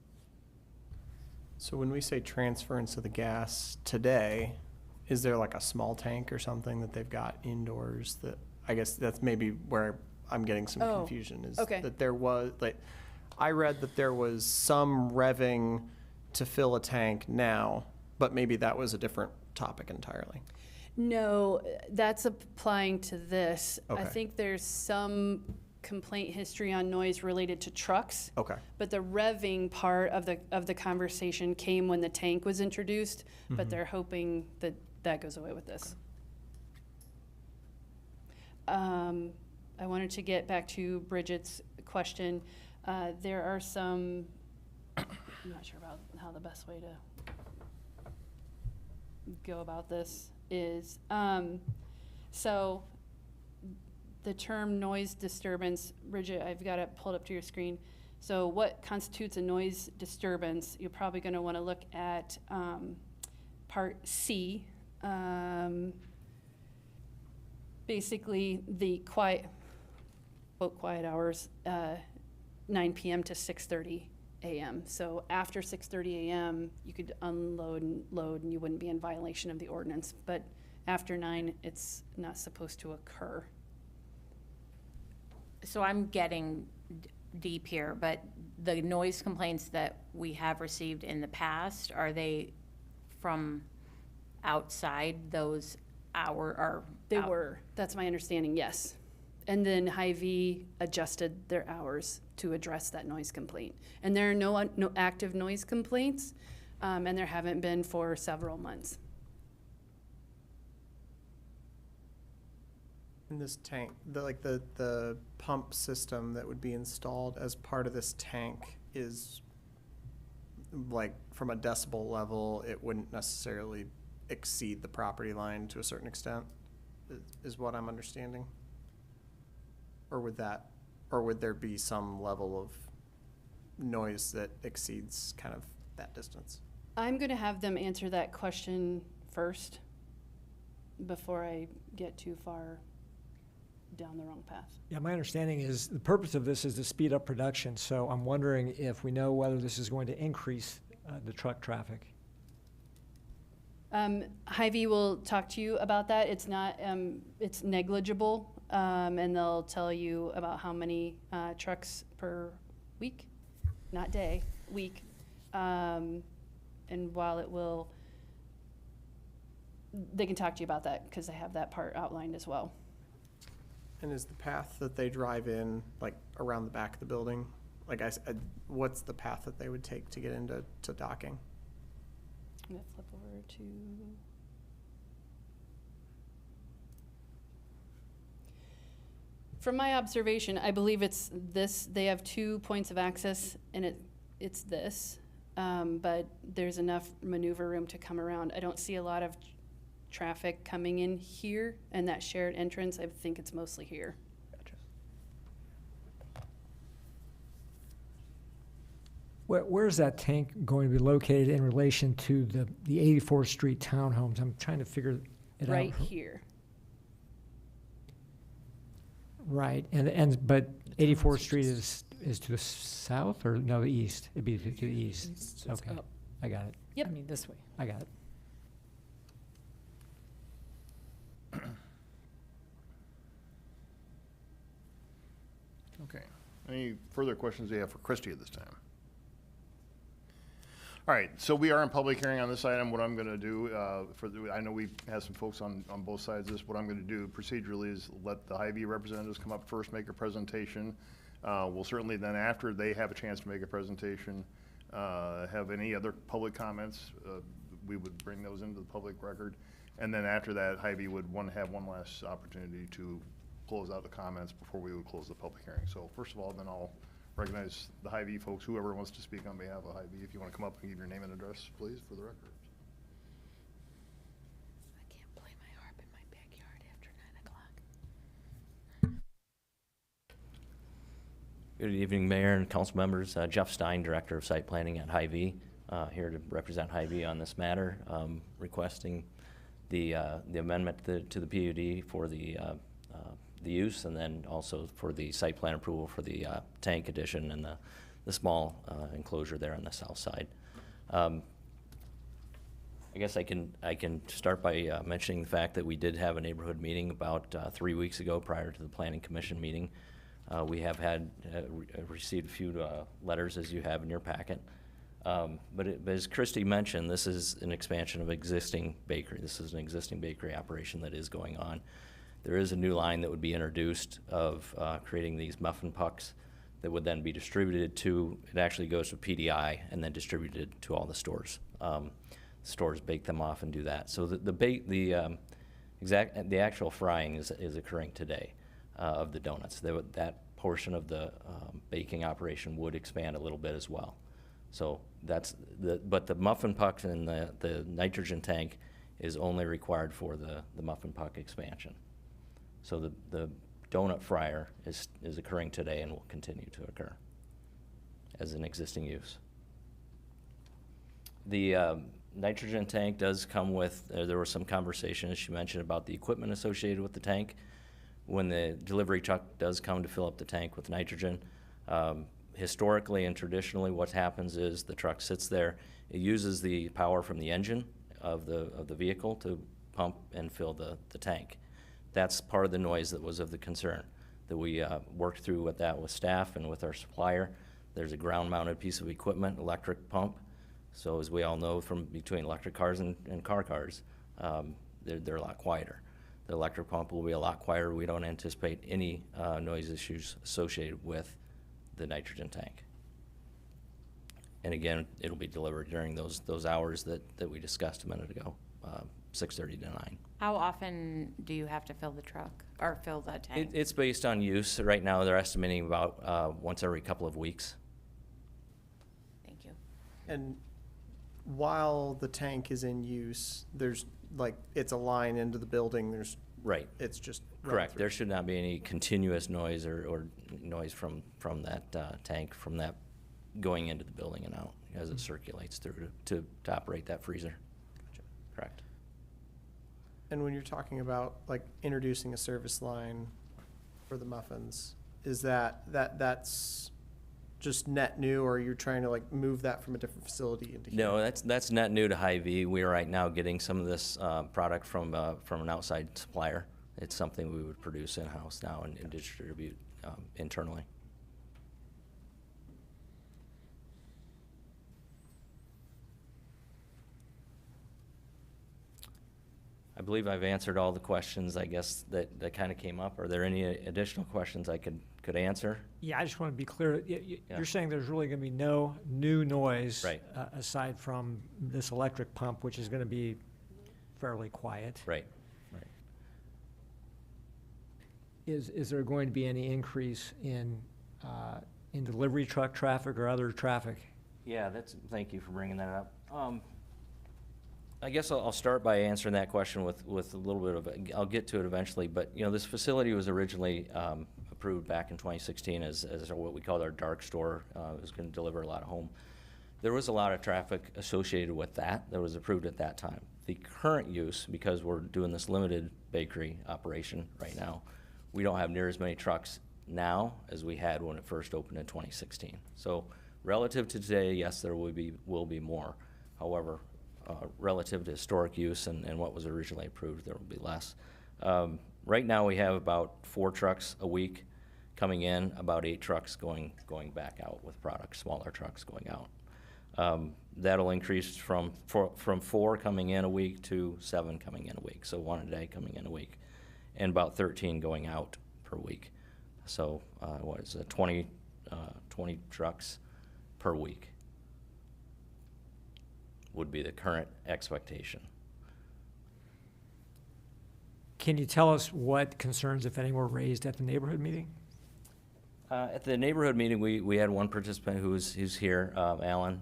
So when we say transference of the gas today, is there like a small tank or something that they've got indoors that, I guess that's maybe where I'm getting some confusion is okay. that there was, like, I read that there was some revving to fill a tank now, but maybe that was a different topic entirely. No, that's applying to this. I Okay. think there's some complaint history on noise related to trucks. Okay. But the revving part of the conversation came when the tank was introduced, but they're hoping that goes away with this. I wanted to get back to Bridget's question. There are some, I'm not sure about how the best way to go about this is, so the term noise disturbance, Bridget, I've got it pulled up to your screen. So what constitutes a noise disturbance? You're probably going to want to look at part C. Basically, the quiet hours, 9 p.m. to 6:30 a.m. So after 6:30 a.m., you could unload and load and you wouldn't be in violation of the ordinance. But after 9, it's not supposed to occur. So I'm getting deep here, but the noise complaints that we have received in the past, are they from outside those They were. That's my understanding, yes. And then Hy-Vee adjusted their hours to address that noise complaint. And there are no active noise complaints, and there haven't been for several months. In this tank, the pump system that would be installed as part of this tank is like from a decibel level, it wouldn't necessarily exceed the property line to a certain extent, is what I'm understanding. Or would there be some level of noise that exceeds kind of that distance? I'm going to have them answer that question first before I get too far down the wrong path. Yeah, my understanding is the purpose of this is to speed up production, so I'm wondering if we know whether this is going to increase the truck traffic. Hy-Vee will talk to you about that. It's not, it's negligible, and they'll tell you about how many trucks per week, not day, week. And while it will, they can talk to you about that because they have that part outlined as well. And is the path that they drive in, like, around the back of the building? Like, what's the path that they would take to get into docking? I'm going to flip over to... From my observation, I believe it's this. They have 2 points of access, and it's this. But there's enough maneuver room to come around. I don't see a lot of traffic coming in here, and that shared entrance, I think it's mostly here. Gotcha. Where's that tank going to be located in relation to the 84th Street townhomes? I'm trying to figure it out. Right here. Right, but 84th Street is to the south, or no, the east? It'd be to the east. Okay, I got it. Yep. I mean, this way. I got it. Okay. Any further questions you have for Christie at this time? All right, so we are in public hearing on this item. What I'm going to do, I know we have some folks on both sides of this. What I'm going to do procedurally is let the Hy-Vee representatives come up first, make a presentation. We'll certainly then, after they have a chance to make a presentation, have any other public comments. We would bring those into the public record. And then after that, Hy-Vee would have one last opportunity to close out the comments before we would close the public hearing. So first of all, then I'll recognize the Hy-Vee folks, whoever wants to speak on behalf of Hy-Vee. If you want to come up and give your name and address, please, for the record. I can't play my harp in my backyard after 9 o'clock. Good evening, Mayor and council members. Jeff Stein, Director of Site Planning at Hy-Vee, here to represent Hy-Vee on this matter, requesting the amendment to the PUD for the use, and then also for the site plan approval for the tank addition and the small enclosure there on the south side. I guess I can start by mentioning the fact that we did have a neighborhood meeting about 3 weeks ago prior to the Planning Commission meeting. We have received a few letters, as you have in your packet. But as Christie mentioned, this is an expansion of existing bakery. This is an existing bakery operation that is going on. There is a new line that would be introduced of creating these muffin pucks that would then be distributed to, it actually goes to PDI and then distributed to all the stores. Stores bake them off and do that. So the actual frying is occurring today of the donuts. That portion of the baking operation would expand a little bit as well. So but the muffin pucks and the nitrogen tank is only required for the muffin puck expansion. So the donut fryer is occurring today and will continue to occur as an existing use. The nitrogen tank does come with, there was some conversation, as she mentioned, about the equipment associated with the tank. When the delivery truck does come to fill up the tank with nitrogen, Historically and traditionally, what happens is the truck sits there. It uses the power from the engine of the vehicle to pump and fill the tank. That's part of the noise that was of the concern, that we worked through with that with staff and with our supplier. There's a ground-mounted piece of equipment, electric pump. So as we all know from between electric cars and car cars, they're a lot quieter. The electric pump will be a lot quieter. We don't anticipate any noise issues associated with the nitrogen tank. And again, it'll be delivered during those hours that we discussed a minute ago, 6:30 to 9. How often do you have to fill the truck or fill that tank? It's based on use. Right now, they're estimating about once every couple of weeks. Thank you. And while the tank is in use, there's like, it's a line into the building, there's. Right. It's just. run Correct. through. There should not be any continuous noise or noise from that tank, from that going into the building and out as it circulates through to operate that freezer. Gotcha. Correct. And when you're talking about like introducing a service line for the muffins, is that's just net new, or you're trying to like move that from a different facility into here? No, that's net new to Hy-Vee. We are right now getting some of this product from an outside supplier. It's something we would produce in-house now and distribute internally. I believe I've answered all the questions, I guess, that kind of came up. Are there any additional questions I could answer? Yeah, I just want to be clear. Yeah. You're saying there's really going to be no new noise, Right. Aside from this electric pump, which is going to be fairly quiet. Right. Is there going to be any increase in delivery truck traffic or other traffic? Yeah, thank you for bringing that up. I guess I'll start by answering that question with a little bit of, I'll get to it eventually, but this facility was originally approved back in 2016 as what we called our dark store. It was going to deliver a lot of home. There was a lot of traffic associated with that was approved at that time. The current use, because we're doing this limited bakery operation right now, we don't have near as many trucks now as we had when it first opened in 2016. So relative to today, yes, there will be more. However, relative to historic use and what was originally approved, there will be less. Right now, we have about 4 trucks a week coming in, about 8 trucks going back out with product, smaller trucks going out. That'll increase from 4 coming in a week to 7 coming in a week, so 1 a day coming in a week, and about 13 going out per week. So what is it, 20 trucks per week would be the current expectation. Can you tell us what concerns, if any, were raised at the neighborhood meeting? At the neighborhood meeting, we had one participant who's here, Alan,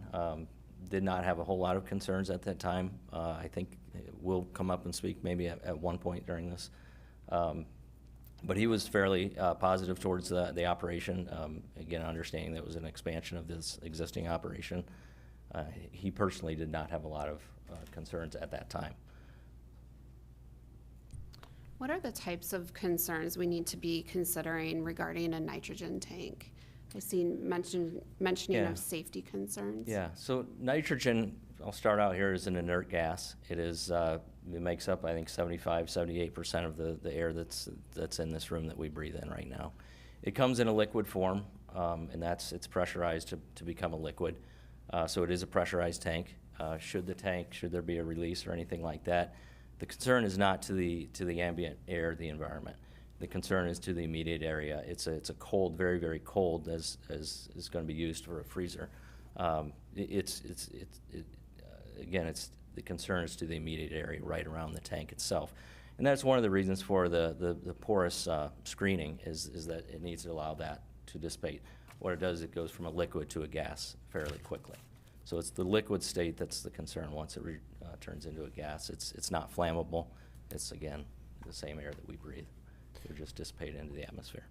did not have a whole lot of concerns at that time. I think will come up and speak maybe at one point during this. But he was fairly positive towards the operation, again, understanding that it was an expansion of this existing operation. He personally did not have a lot of concerns at that time. What are the types of concerns we need to be considering regarding a nitrogen tank? I've seen mentioning Yeah. of safety concerns. Yeah, so nitrogen, I'll start out here, is an inert gas. It is, it makes up, I think, 78% of the air that's in this room that we breathe in right now. It comes in a liquid form, and it's pressurized to become a liquid. So it is a pressurized tank. Should there be a release or anything like that, the concern is not to the ambient air, the environment. The concern is to the immediate area. It's a cold, very, very cold, as is going to be used for a freezer. Again, the concern is to the immediate area right around the tank itself. And that's one of the reasons for the porous screening is that it needs to allow that to dissipate. What it does, it goes from a liquid to a gas fairly quickly. So it's the liquid state that's the concern. Once it turns into a gas, it's not flammable. It's, again, the same air that we breathe. It would just dissipate into the atmosphere.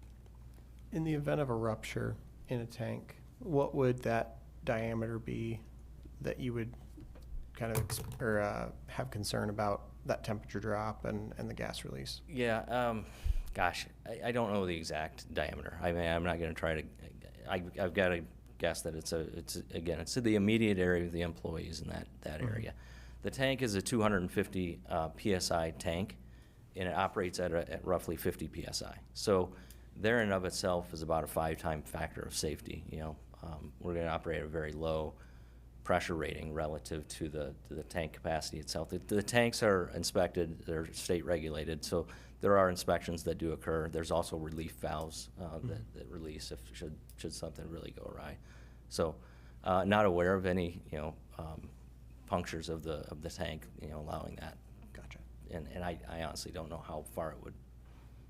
In the event of a rupture in a tank, what would that diameter be that you would kind of have concern about that temperature drop and the gas release? Yeah, gosh, I don't know the exact diameter. I mean, I'm not going to try to I've got to guess that it's the immediate area of the employees in that area. The tank is a 250 PSI tank, and it operates at roughly 50 PSI. So there in of itself is about a 5-time factor of safety. We're going to operate at a very low pressure rating relative to the tank capacity itself. The tanks are inspected, they're state regulated, so there are inspections that do occur. There's also relief valves that release if should something really go awry. So not aware of any punctures of the tank allowing that. Gotcha. And I honestly don't know how far it would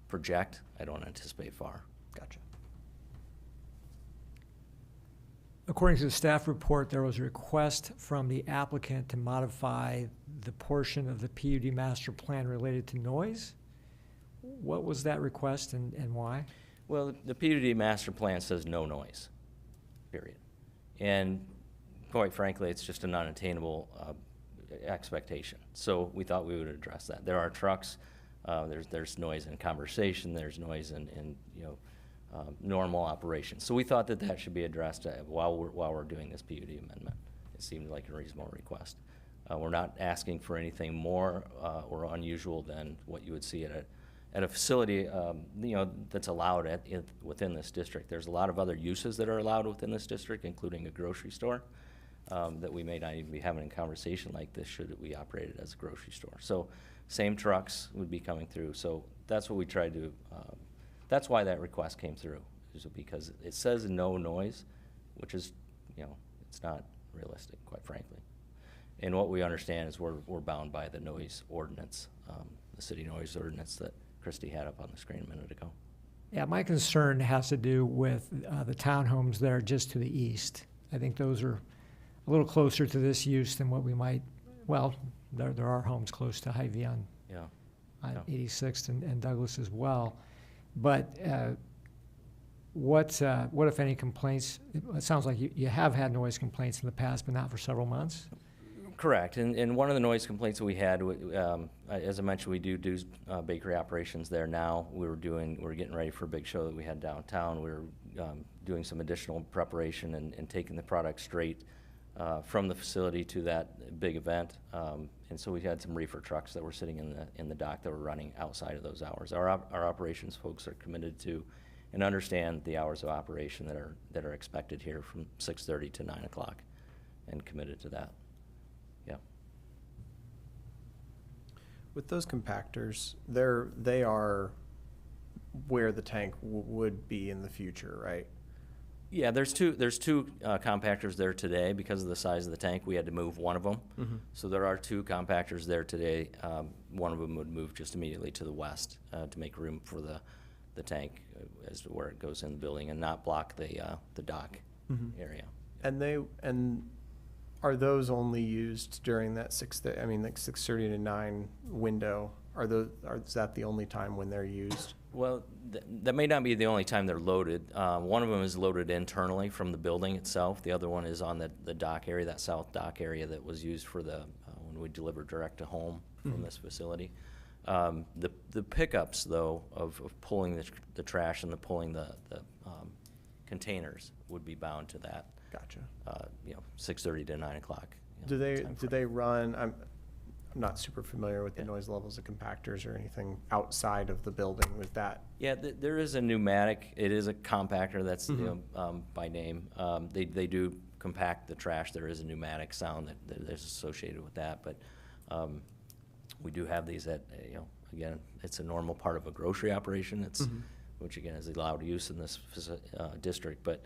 project. I don't anticipate far. Gotcha. According to the staff report, there was a request from the applicant to modify the portion of the PUD master plan related to noise. What was that request and why? Well, the PUD master plan says no noise, period. And quite frankly, it's just an unattainable expectation. So we thought we would address that. There are trucks, there's noise in conversation, there's noise in normal operation. So we thought that should be addressed while we're doing this PUD amendment. It seemed like a reasonable request. We're not asking for anything more or unusual than what you would see at a facility that's allowed within this district. There's a lot of other uses that are allowed within this district, including a grocery store, that we may not even be having a conversation like this should we operate it as a grocery store. So same trucks would be coming through. So that's what we tried to that's why that request came through, is because it says no noise, which is, it's not realistic, quite frankly. And what we understand is we're bound by the noise ordinance, the city noise ordinance that Christy had up on the screen a minute ago. Yeah, my concern has to do with the townhomes that are just to the east. I think those are a little closer to this use than what we might, well, there are homes close to Hy-Vee on 86th and Douglas as well. But what if any complaints? It sounds like you have had noise complaints in the past, but not for several months. Correct, and one of the noise complaints that we had, as I mentioned, we do bakery operations there now. We're getting ready for a big show that we had downtown. We were doing some additional preparation and taking the product straight from the facility to that big event. And so we had some reefer trucks that were sitting in the dock that were running outside of those hours. Our operations folks are committed to and understand the hours of operation that are expected here from 6:30 to 9 o'clock, and committed to that. Yeah. With those compactors, they are where the tank would be in the future, right? Yeah, there's two compactors there today. Because of the size of the tank, we had to move one of them. Mm-hmm. So there are 2 compactors there today. One of them would move just immediately to the west to make room for the tank as to where it goes in the building and not block the dock area. And are those only used during that 6:30 to 9 window? Is that the only time when they're used? Well, that may not be the only time they're loaded. One of them is loaded internally from the building itself. The other one is on the dock area, that south dock area that was used for when we delivered direct to home from this facility. The pickups, though, of pulling the trash and pulling the containers would be bound to that. Gotcha. 6:30 to 9 o'clock. Do they run? I'm not super familiar with the noise levels of compactors or anything outside of the building. With that? Yeah, there is a pneumatic. It is a compactor. That's by name. They do compact the trash. There is a pneumatic sound that is associated with that. But we do have these at again, it's a normal part of a grocery operation. Which again is allowed use in this district. But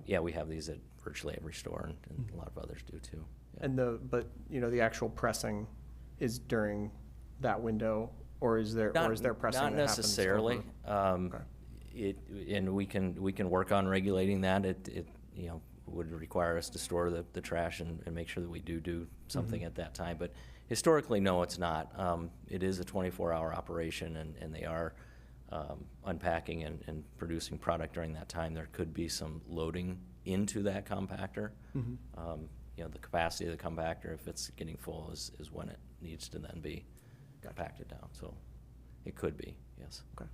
we have these at virtually every store, and a lot of others do too. Yeah. And the actual pressing is during that window, or is there pressing? Not necessarily. Okay. And we can work on regulating that. It would require us to store the trash and make sure that we do something at that time. But historically, no, it's not. It is a 24-hour operation, and they are unpacking and producing product during that time. There could be some loading into that compactor. The capacity of the compactor, if it's getting full, is when it needs to then be compacted down. So it could be, yes. Okay.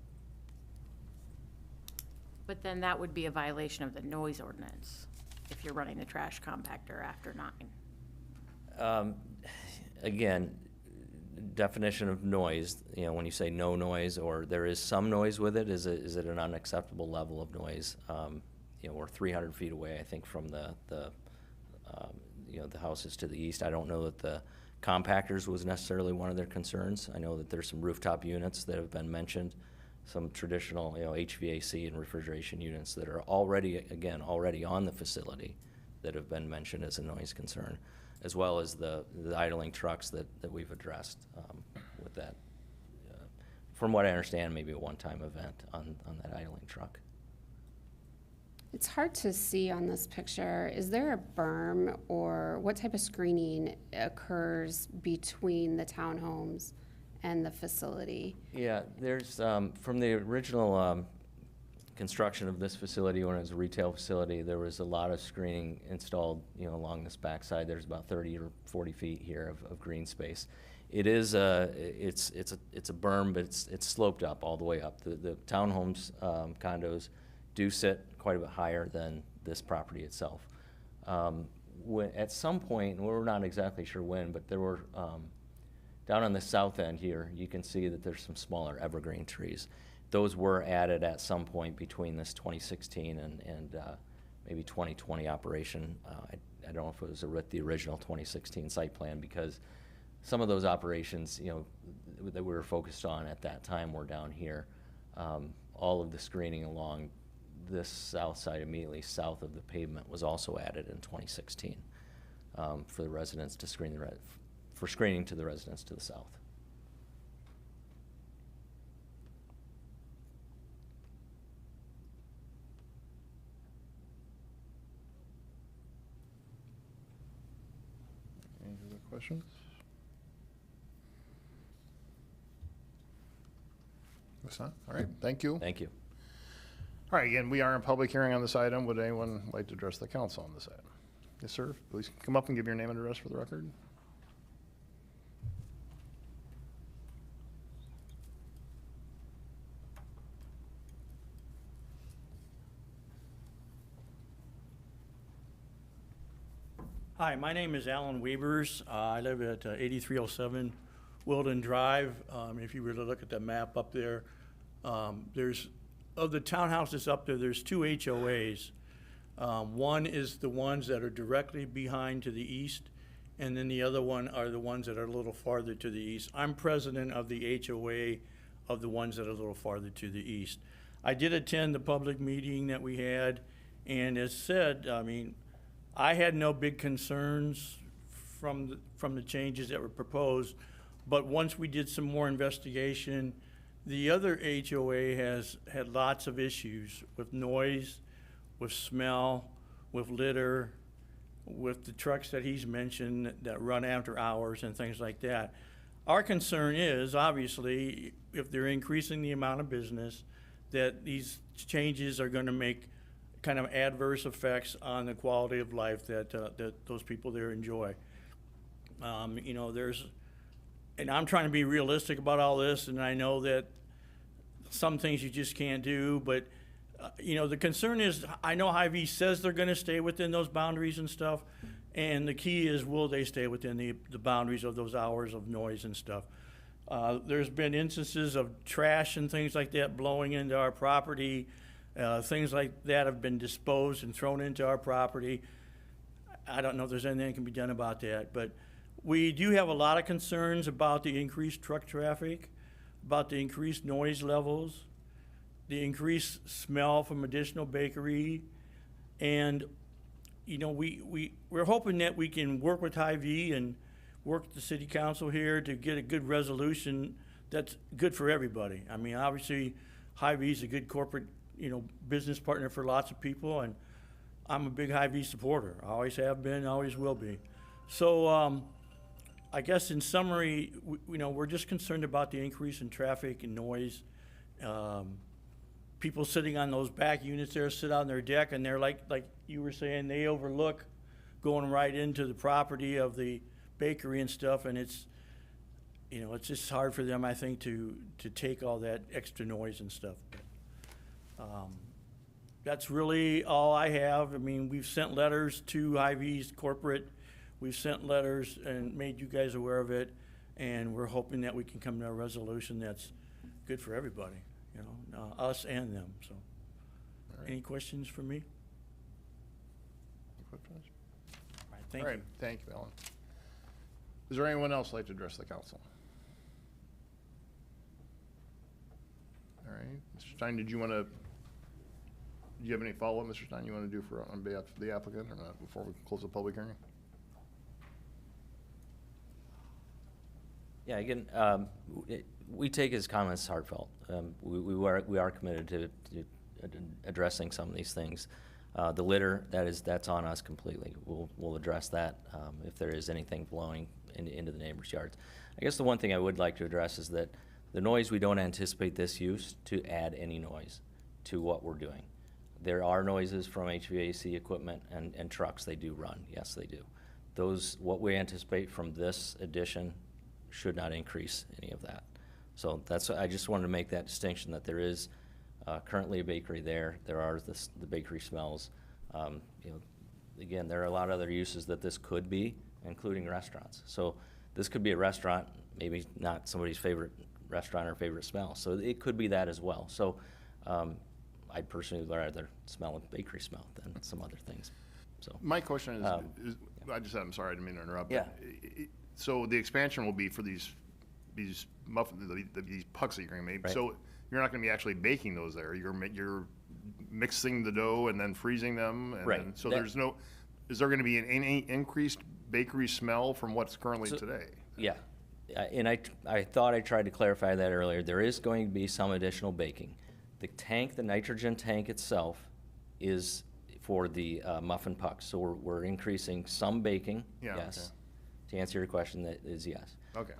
But then that would be a violation of the noise ordinance if you're running the trash compactor after 9. Again, definition of noise, when you say no noise or there is some noise with it, is it an unacceptable level of noise? We're 300 feet away, I think, from the houses to the east. I don't know that the compactors was necessarily one of their concerns. I know that there's some rooftop units that have been mentioned, some traditional, HVAC and refrigeration units that are already on the facility that have been mentioned as a noise concern, as well as the idling trucks that we've addressed with that. From what I understand, maybe a one-time event on that idling truck. It's hard to see on this picture. Is there a berm or what type of screening occurs between the townhomes and the facility? Yeah, there's, from the original construction of this facility when it was a retail facility, there was a lot of screening installed, along this backside. There's about 30 or 40 feet here of green space. It is it's a berm, but it's sloped up all the way up. The townhomes, condos do sit quite a bit higher than this property itself. At some point, and we're not exactly sure when, but there were, down on the south end here, you can see that there's some smaller evergreen trees. Those were added at some point between this 2016 and maybe 2020 operation. I don't know if it was with the original 2016 site plan, because some of those operations, that we were focused on at that time were down here. All of the screening along this south side, immediately south of the pavement, was also added in 2016 for the residents to screen for screening to the residents to the south. Any other questions? Guess not. All right, thank you. Thank you. All right, again, we are in public hearing on this item. Would anyone like to address the council on this item? Yes, sir. Please come up and give your name and address for the record. Hi, my name is Alan Webers. I live at 8307 Wilden Drive. If you were to look at the map up there, there's, of the townhouses up there, there's 2 HOAs. One is the ones that are directly behind to the east, and then the other one are the ones that are a little farther to the east. I'm president of the HOA of the ones that are a little farther to the east. I did attend the public meeting that we had, and as said, I had no big concerns from the changes that were proposed, but once we did some more investigation, the other HOA has had lots of issues with noise, with smell, with litter, with the trucks that he's mentioned that run after hours and things like that. Our concern is, obviously, if they're increasing the amount of business, that these changes are going to make kind of adverse effects on the quality of life that those people there enjoy. And I'm trying to be realistic about all this, and I know that some things you just can't do, but the concern is, I know Hy-Vee says they're going to stay within those boundaries and stuff, and the key is, will they stay within the boundaries of those hours of noise and stuff? There's been instances of trash and things like that blowing into our property. Things like that have been disposed and thrown into our property. I don't know if there's anything that can be done about that, but we do have a lot of concerns about the increased truck traffic, about the increased noise levels, the increased smell from additional bakery, and we're hoping that we can work with Hy-Vee and work with the city council here to get a good resolution that's good for everybody. Obviously, Hy-Vee is a good corporate business partner for lots of people, and I'm a big Hy-Vee supporter. I always have been, always will be. So I guess in summary, we're just concerned about the increase in traffic and noise. People sitting on those back units there sit on their deck, and they're like you were saying, they overlook going right into the property of the bakery and stuff, and it's just hard for them, I think, to take all that extra noise and stuff. That's really all I have. I mean, we've sent letters to Hy-Vee's corporate. We've sent letters and made you guys aware of it. And we're hoping that we can come to a resolution that's good for everybody, you know, us and them, so. Any questions for me? All right, thank All right, you. thank you, Alan. Is there anyone else like to address the council? All right, Mr. Stein, do you have any follow-up, Mr. Stein, you want to do on behalf of the applicant or not before we close the public hearing? Yeah, again, we take his comments heartfelt. We are committed to addressing some of these things. The litter, that's on us completely. We'll address that if there is anything blowing into the neighbors' yards. I guess the one thing I would like to address is that the noise, we don't anticipate this use to add any noise to what we're doing. There are noises from HVAC equipment and trucks. They do run. Yes, they do. What we anticipate from this addition should not increase any of that. So I just wanted to make that distinction that there is currently a bakery there. There are the bakery smells. You know, again, there are a lot of other uses that this could be, including restaurants. So this could be a restaurant, maybe not somebody's favorite restaurant or favorite smell. So it could be that as well. So I'd personally rather smell a bakery smell than some other things. So My question I'm sorry, I didn't mean to interrupt. Yeah. So the expansion will be for these muffins, these pucks that you're gonna make. Right. So you're not gonna be actually baking those there. You're mixing the dough and then freezing them. And Right. then, so That- is there gonna be any increased bakery smell from what's currently today? Yeah, and I thought I tried to clarify that earlier. There is going to be some additional baking. The nitrogen tank itself is for the muffin pucks. So we're increasing some baking, Yeah, yes. okay. To answer your question, that is yes. Okay.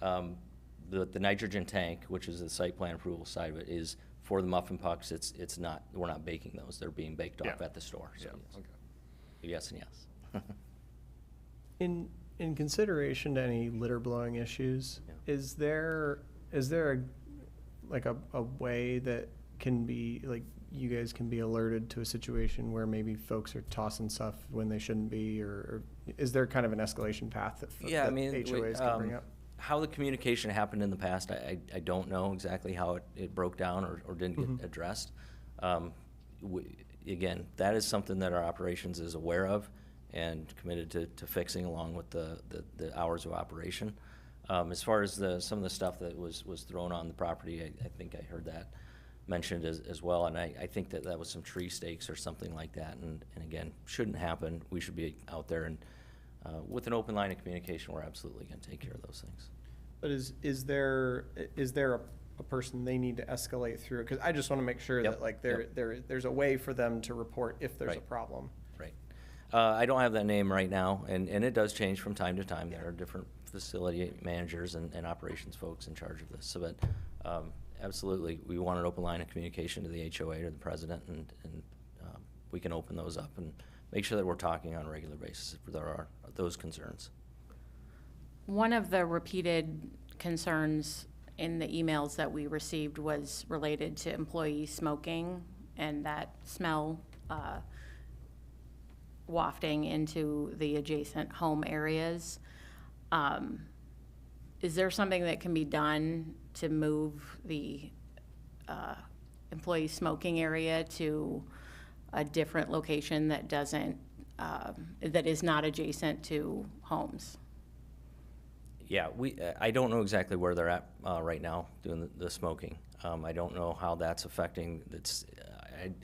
The nitrogen tank, which is the site plan approval side of it, is for the muffin pucks. It's not, we're not baking those. They're being baked off Yeah. at the store. So Yeah, yes. okay. Yes and yes. In consideration to any litter blowing issues, Yeah. is there a way that can be, like, you guys can be alerted to a situation where maybe folks are tossing stuff when they shouldn't be, or is there kind of an escalation path that HOAs can bring up? How the communication happened in the past, I don't know exactly how it broke down or didn't get addressed. Again, that is something that our operations is aware of and committed to fixing along with the hours of operation. As far as some of the stuff that was thrown on the property, I think I heard that mentioned as well, and I think that was some tree stakes or something like that, and again, shouldn't happen. We should be out there and with an open line of communication, we're absolutely going to take care of those things. But is there a person they need to escalate through? Because I just want to make sure Yep, that there's a way for them to report if there's a Right. problem. Right. I don't have that name right now, and it does change from time to time. There are different facility managers and operations folks in charge of this. So, but absolutely, we want an open line of communication to the HOA or the president, and we can open those up and make sure that we're talking on a regular basis if there are those concerns. One of the repeated concerns in the emails that we received was related to employee smoking and that smell wafting into the adjacent home areas. Is there something that can be done to move the employee smoking area to a different location that doesn't, that is not adjacent to homes? Yeah, I don't know exactly where they're at right now doing the smoking. I don't know how that's affecting.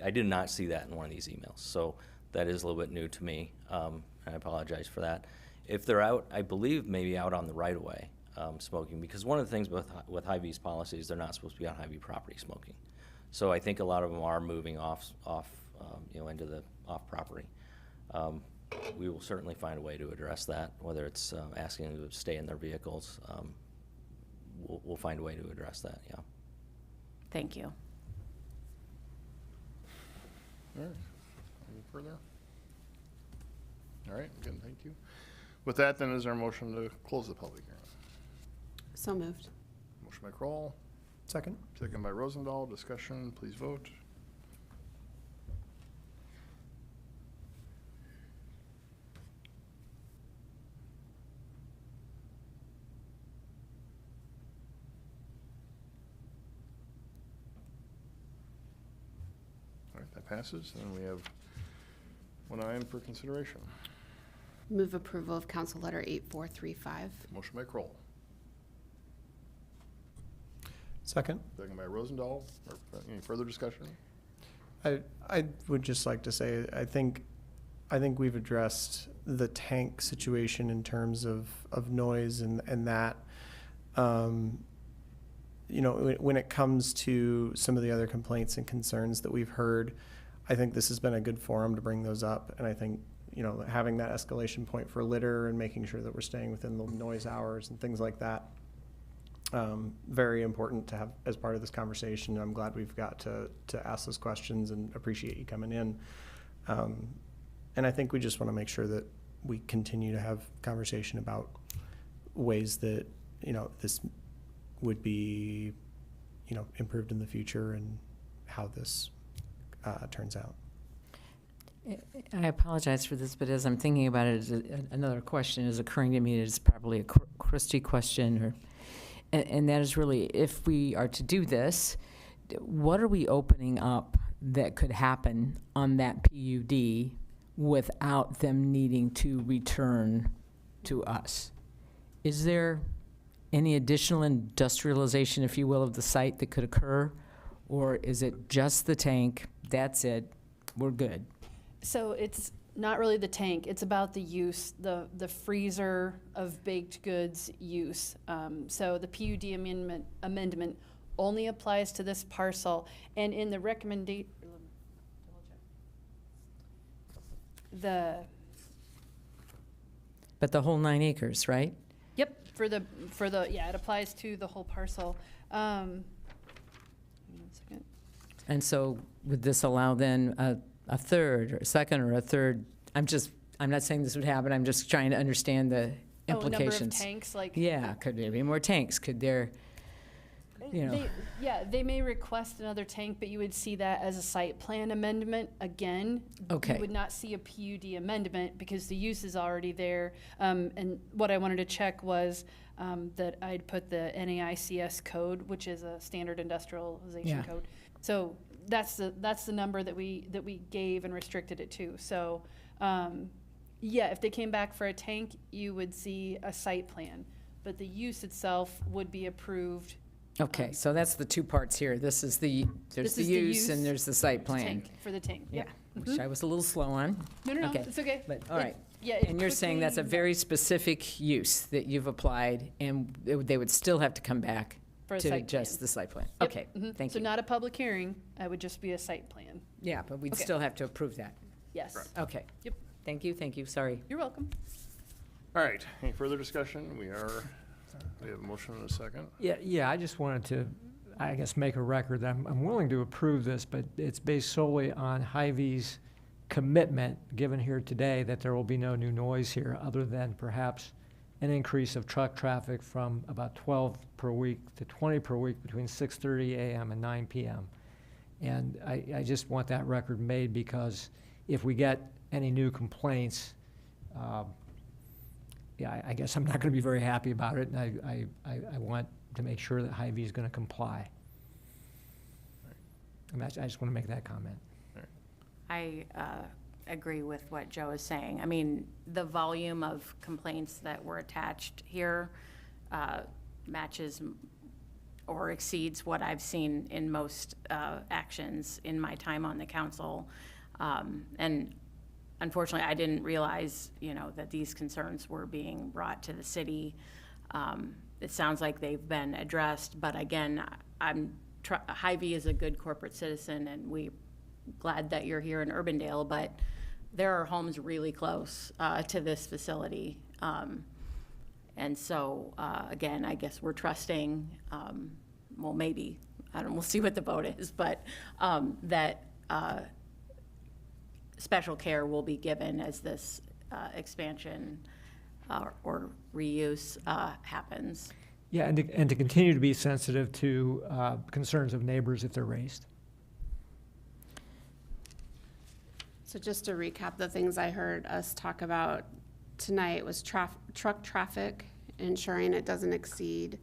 I did not see that in one of these emails, so that is a little bit new to me. And I apologize for that. If they're out, I believe maybe out on the right of way smoking, because one of the things with Hy-Vee's policies, they're not supposed to be on Hy-Vee property smoking. So I think a lot of them are moving off into the off property. We will certainly find a way to address that, whether it's asking them to stay in their vehicles. We'll find a way to address that, yeah. Thank you. All right, any further? All right, again, thank you. With that, then, is there a motion to close the public hearing? So moved. Motion by Kroll, Second? second by Rosendahl. Discussion, please vote. All right, that passes. And we have one item for consideration. Move approval of Council Letter 8435. Motion by Kroll. Second. Second by Rosendahl. Any further discussion? I would just like to say, I think we've addressed the tank situation in terms of noise and that, you know, when it comes to some of the other complaints and concerns that we've heard, I think this has been a good forum to bring those up. And I think, you know, having that escalation point for litter and making sure that we're staying within the noise hours and things like that, very important to have as part of this conversation. I'm glad we've got to ask those questions and appreciate you coming in. And I think we just want to make sure that we continue to have conversation about ways that, you know, this would be, you know, improved in the future and how this turns out. I apologize for this, but as I'm thinking about it, another question is occurring to me. It's probably a Christie question, and that is really, if we are to do this, what are we opening up that could happen on that PUD without them needing to return to us? Is there any additional industrialization, if you will, of the site that could occur? Or is it just the tank, that's it, we're good? So it's not really the tank, it's about the use, the freezer of baked goods use. So the PUD amendment only applies to this parcel, and in the recommendation, But the whole 9 acres, right? Yep, for the yeah, it applies to the whole parcel. 1 second. And so would this allow then a third or a second or a third? I'm not saying this would happen, I'm just trying to understand the implications. Number of tanks, like. Yeah, could there be more tanks? Could there, you know? They may request another tank, but you would see that as a site plan amendment again. Okay. You would not see a PUD amendment because the use is already there. And what I wanted to check was that I'd put the NAICS code, which is a standard industrialization code. So that's the number that we gave and restricted it to. So yeah, if they came back for a tank, you would see a site plan, but the use itself would be approved. Okay, so that's the two parts here. There's the use and there's the site plan. Tank, for the tank, Yeah, yep. which I was a little slow on. No, Okay. it's okay. But, all right. Yeah. And you're saying that's a very specific use that you've applied, and they would still have to come back For a to site adjust plan. the site plan? Yep, Okay, mhm. thank So you. not a public hearing, it would just be a site plan. Yeah, but we'd Okay. still have to approve that. Yes. Okay. Yep. Thank you, sorry. You're welcome. All right, any further discussion? We have a motion and a second. Yeah, I just wanted to, I guess, make a record that I'm willing to approve this, but it's based solely on Hy-Vee's commitment given here today that there will be no new noise here other than perhaps an increase of truck traffic from about 12 per week to 20 per week between 6:30 a.m. and 9 p.m. And I just want that record made because if we get any new complaints, yeah, I guess I'm not going to be very happy about it, and I want to make sure that Hy-Vee is going to comply. I just want to make that comment. I agree with what Joe is saying. I mean, the volume of complaints that were attached here matches or exceeds what I've seen in most actions in my time on the council. And unfortunately, I didn't realize, that these concerns were being brought to the city. It sounds like they've been addressed, but again, Hy-Vee is a good corporate citizen, and we're glad that you're here in Urbandale, but there are homes really close to this facility. And so, again, I guess we're trusting, well, maybe, we'll see what the vote is, but that special care will be given as this expansion or reuse happens. Yeah, and to continue to be sensitive to concerns of neighbors if they're raised. So just to recap, the things I heard us talk about tonight was truck traffic, ensuring it doesn't exceed.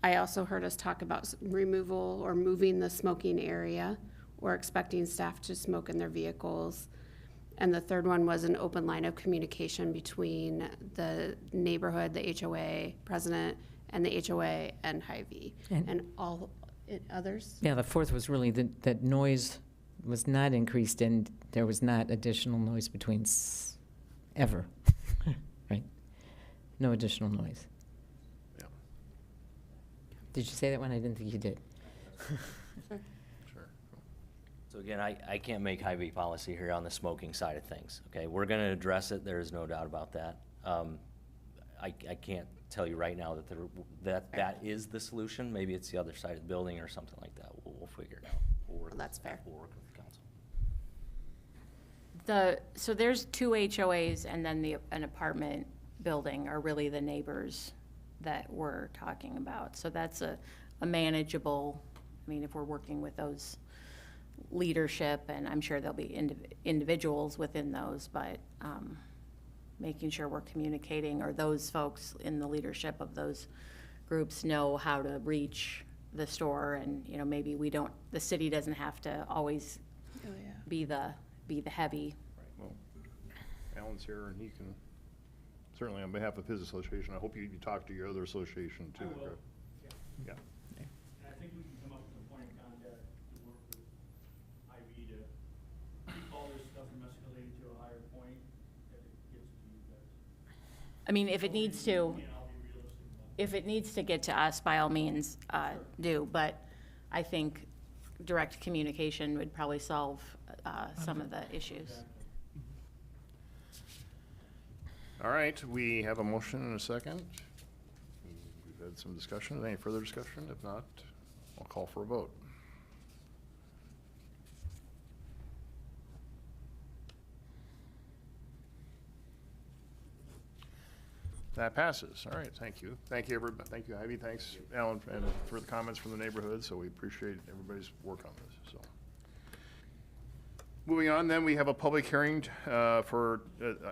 I also heard us talk about removal or moving the smoking area or expecting staff to smoke in their vehicles. And the third one was an open line of communication between the neighborhood, the HOA president, and the HOA and Hy-Vee, and all others. Yeah, the fourth was really that noise was not increased and there was not additional noise between ever, right? No additional noise. Yeah. Did you say that one? I didn't think you did. Sure. So again, I can't make Hy-Vee policy here on the smoking side of things, okay? We're gonna address it, there is no doubt about that. I can't tell you right now that that is the solution. Maybe it's the other side of the building or something like that. We'll figure it out. Well, that's fair. We'll work with the council. So there's 2 HOAs and then an apartment building are really the neighbors that we're talking about. So that's a manageable, I mean, if we're working with those leadership, and I'm sure there'll be individuals within those, but making sure we're communicating, or those folks in the leadership of those groups know how to reach the store, and, you know, maybe the city doesn't have to always be the heavy. Right, well, Alan's here, and he can, certainly on behalf of his association, I hope you talk to your other association too. I will. Right? Yeah. And I think we can come up with a point of contact to work with Hy-Vee to keep all this stuff from escalating to a higher point that it gets to you guys. I mean, if it needs to, if it needs to get to us, by all means, do, but I think direct communication would probably solve some of the issues. All right, we have a motion and a second. We've had some discussion. Any further discussion? If not, I'll call for a vote. That passes. All right, thank you. Thank you, everybody. Thank you, Ivy. Thanks, Alan, and for the comments from the neighborhood. So we appreciate everybody's work on this. So, moving on, then we have a public hearing for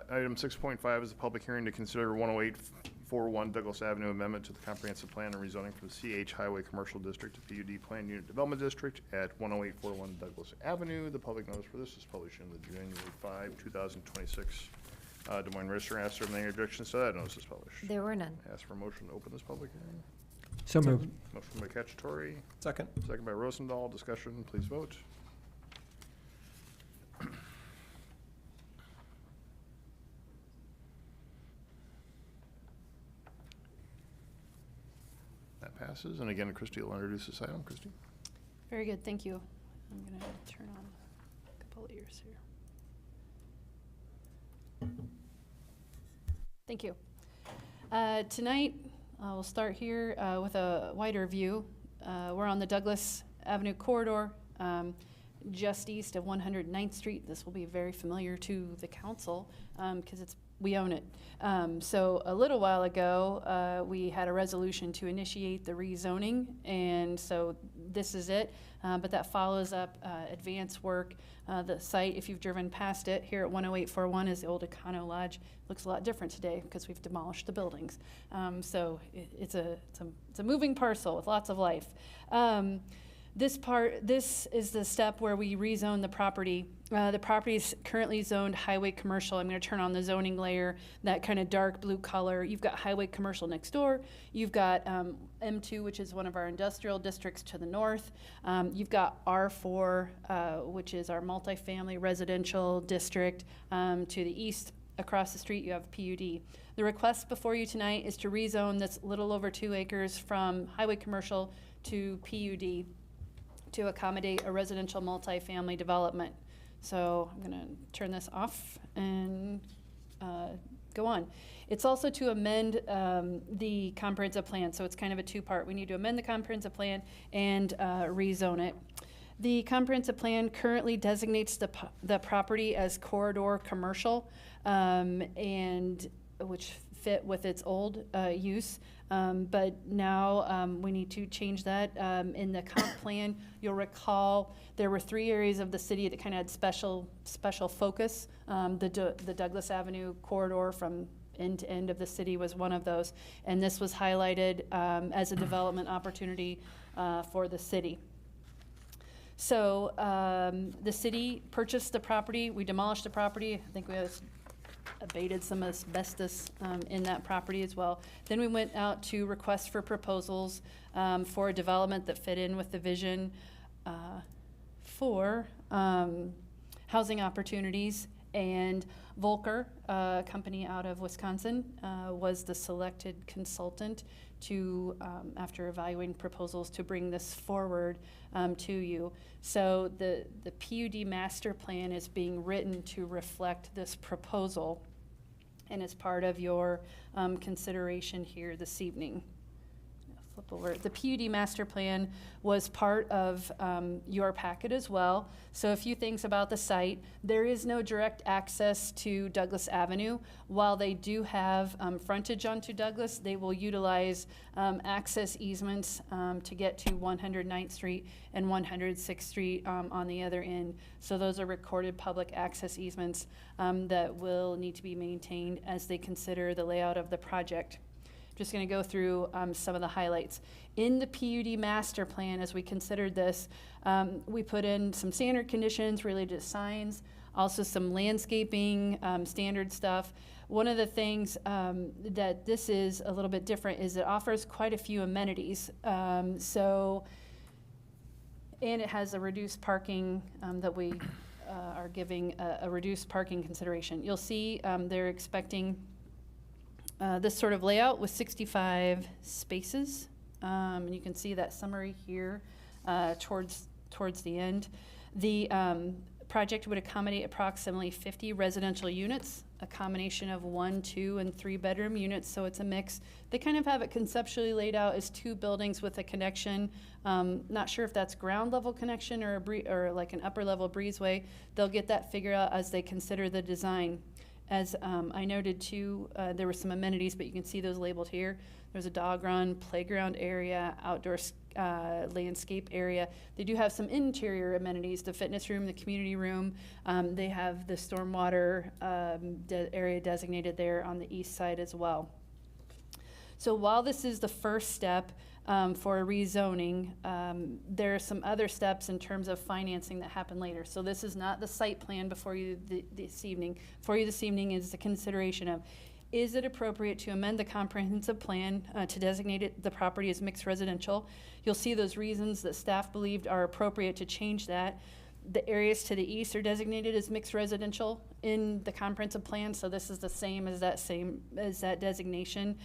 item 6.5 is a public hearing to consider 10841 Douglas Avenue amendment to the comprehensive plan and rezoning from the CH Highway Commercial District to PUD Planned Unit Development District at 10841 Douglas Avenue. The public notice for this is published in the January 5, 2026. Des Moines Register. Ask if there are any objections to that notice is published. There were none. Ask for a motion to open this public hearing. So moved. Motion by Cacciatore, Second. second by Rosendahl. Discussion, please vote. That passes. And again, Christie will introduce this item. Christie? Very good, thank you. I'm gonna turn on a couple of ears here. Thank you. Tonight, we'll start here with a wider view. We're on the Douglas Avenue corridor, just east of 109th Street. This will be very familiar to the council because we own it. So a little while ago, we had a resolution to initiate the rezoning, and so this is it. But that follows up advanced work. The site, if you've driven past it, here at 10841 is the old Econo Lodge. Looks a lot different today because we've demolished the buildings. So it's a moving parcel with lots of life. This is the step where we rezone the property. The property is currently zoned highway commercial. I'm going to turn on the zoning layer, that kind of dark blue color. You've got highway commercial next door. You've got M2, which is one of our industrial districts to the north. You've got R4, which is our multifamily residential district. To the east, across the street, you have PUD. The request before you tonight is to rezone this little over 2 acres from highway commercial to PUD to accommodate a residential multifamily development. So I'm going to turn this off and go on. It's also to amend the comprehensive plan. So it's kind of a two-part. We need to amend the comprehensive plan and rezone it. The comprehensive plan currently designates the property as corridor commercial, and which fit with its old use. But now we need to change that. In the comp plan, you'll recall there were 3 areas of the city that kind of had special focus. The Douglas Avenue corridor from end to end of the city was one of those. And this was highlighted as a development opportunity for the city. So the city purchased the property, we demolished the property, I think we abated some asbestos in that property as well. Then we went out to request for proposals for a development that fit in with the vision for housing opportunities. And Volker, a company out of Wisconsin, was the selected consultant to, after evaluating proposals, to bring this forward to you. So the PUD master plan is being written to reflect this proposal, and is part of your consideration here this evening. Flip over. The PUD master plan was part of your packet as well. So a few things about the site. There is no direct access to Douglas Avenue. While they do have frontage onto Douglas, they will utilize access easements to get to 109th Street and 106th Street on the other end. So those are recorded public access easements that will need to be maintained as they consider the layout of the project. Just going to go through some of the highlights. In the PUD master plan, as we considered this, we put in some standard conditions related to signs, also some landscaping, standard stuff. One of the things that this is a little bit different is it offers quite a few amenities. And it has a reduced parking that we are giving a reduced parking consideration. You'll see they're expecting this sort of layout with 65 spaces. And you can see that summary here towards the end. The project would accommodate approximately 50 residential units, a combination of 1, 2, and 3 bedroom units, so it's a mix. They kind of have it conceptually laid out as 2 buildings with a connection. Not sure if that's ground level connection or like an upper level breezeway. They'll get that figured out as they consider the design. As I noted too, there were some amenities, but you can see those labeled here. There's a dog run, playground area, outdoor landscape area. They do have some interior amenities, the fitness room, the community room. They have the stormwater area designated there on the east side as well. So while this is the first step for rezoning, there are some other steps in terms of financing that happen later. So this is not the site plan before you this evening. For you this evening is the consideration of, is it appropriate to amend the comprehensive plan to designate the property as mixed residential? You'll see those reasons that staff believed are appropriate to change that. The areas to the east are designated as mixed residential in the comprehensive plan, so this is the same as that designation.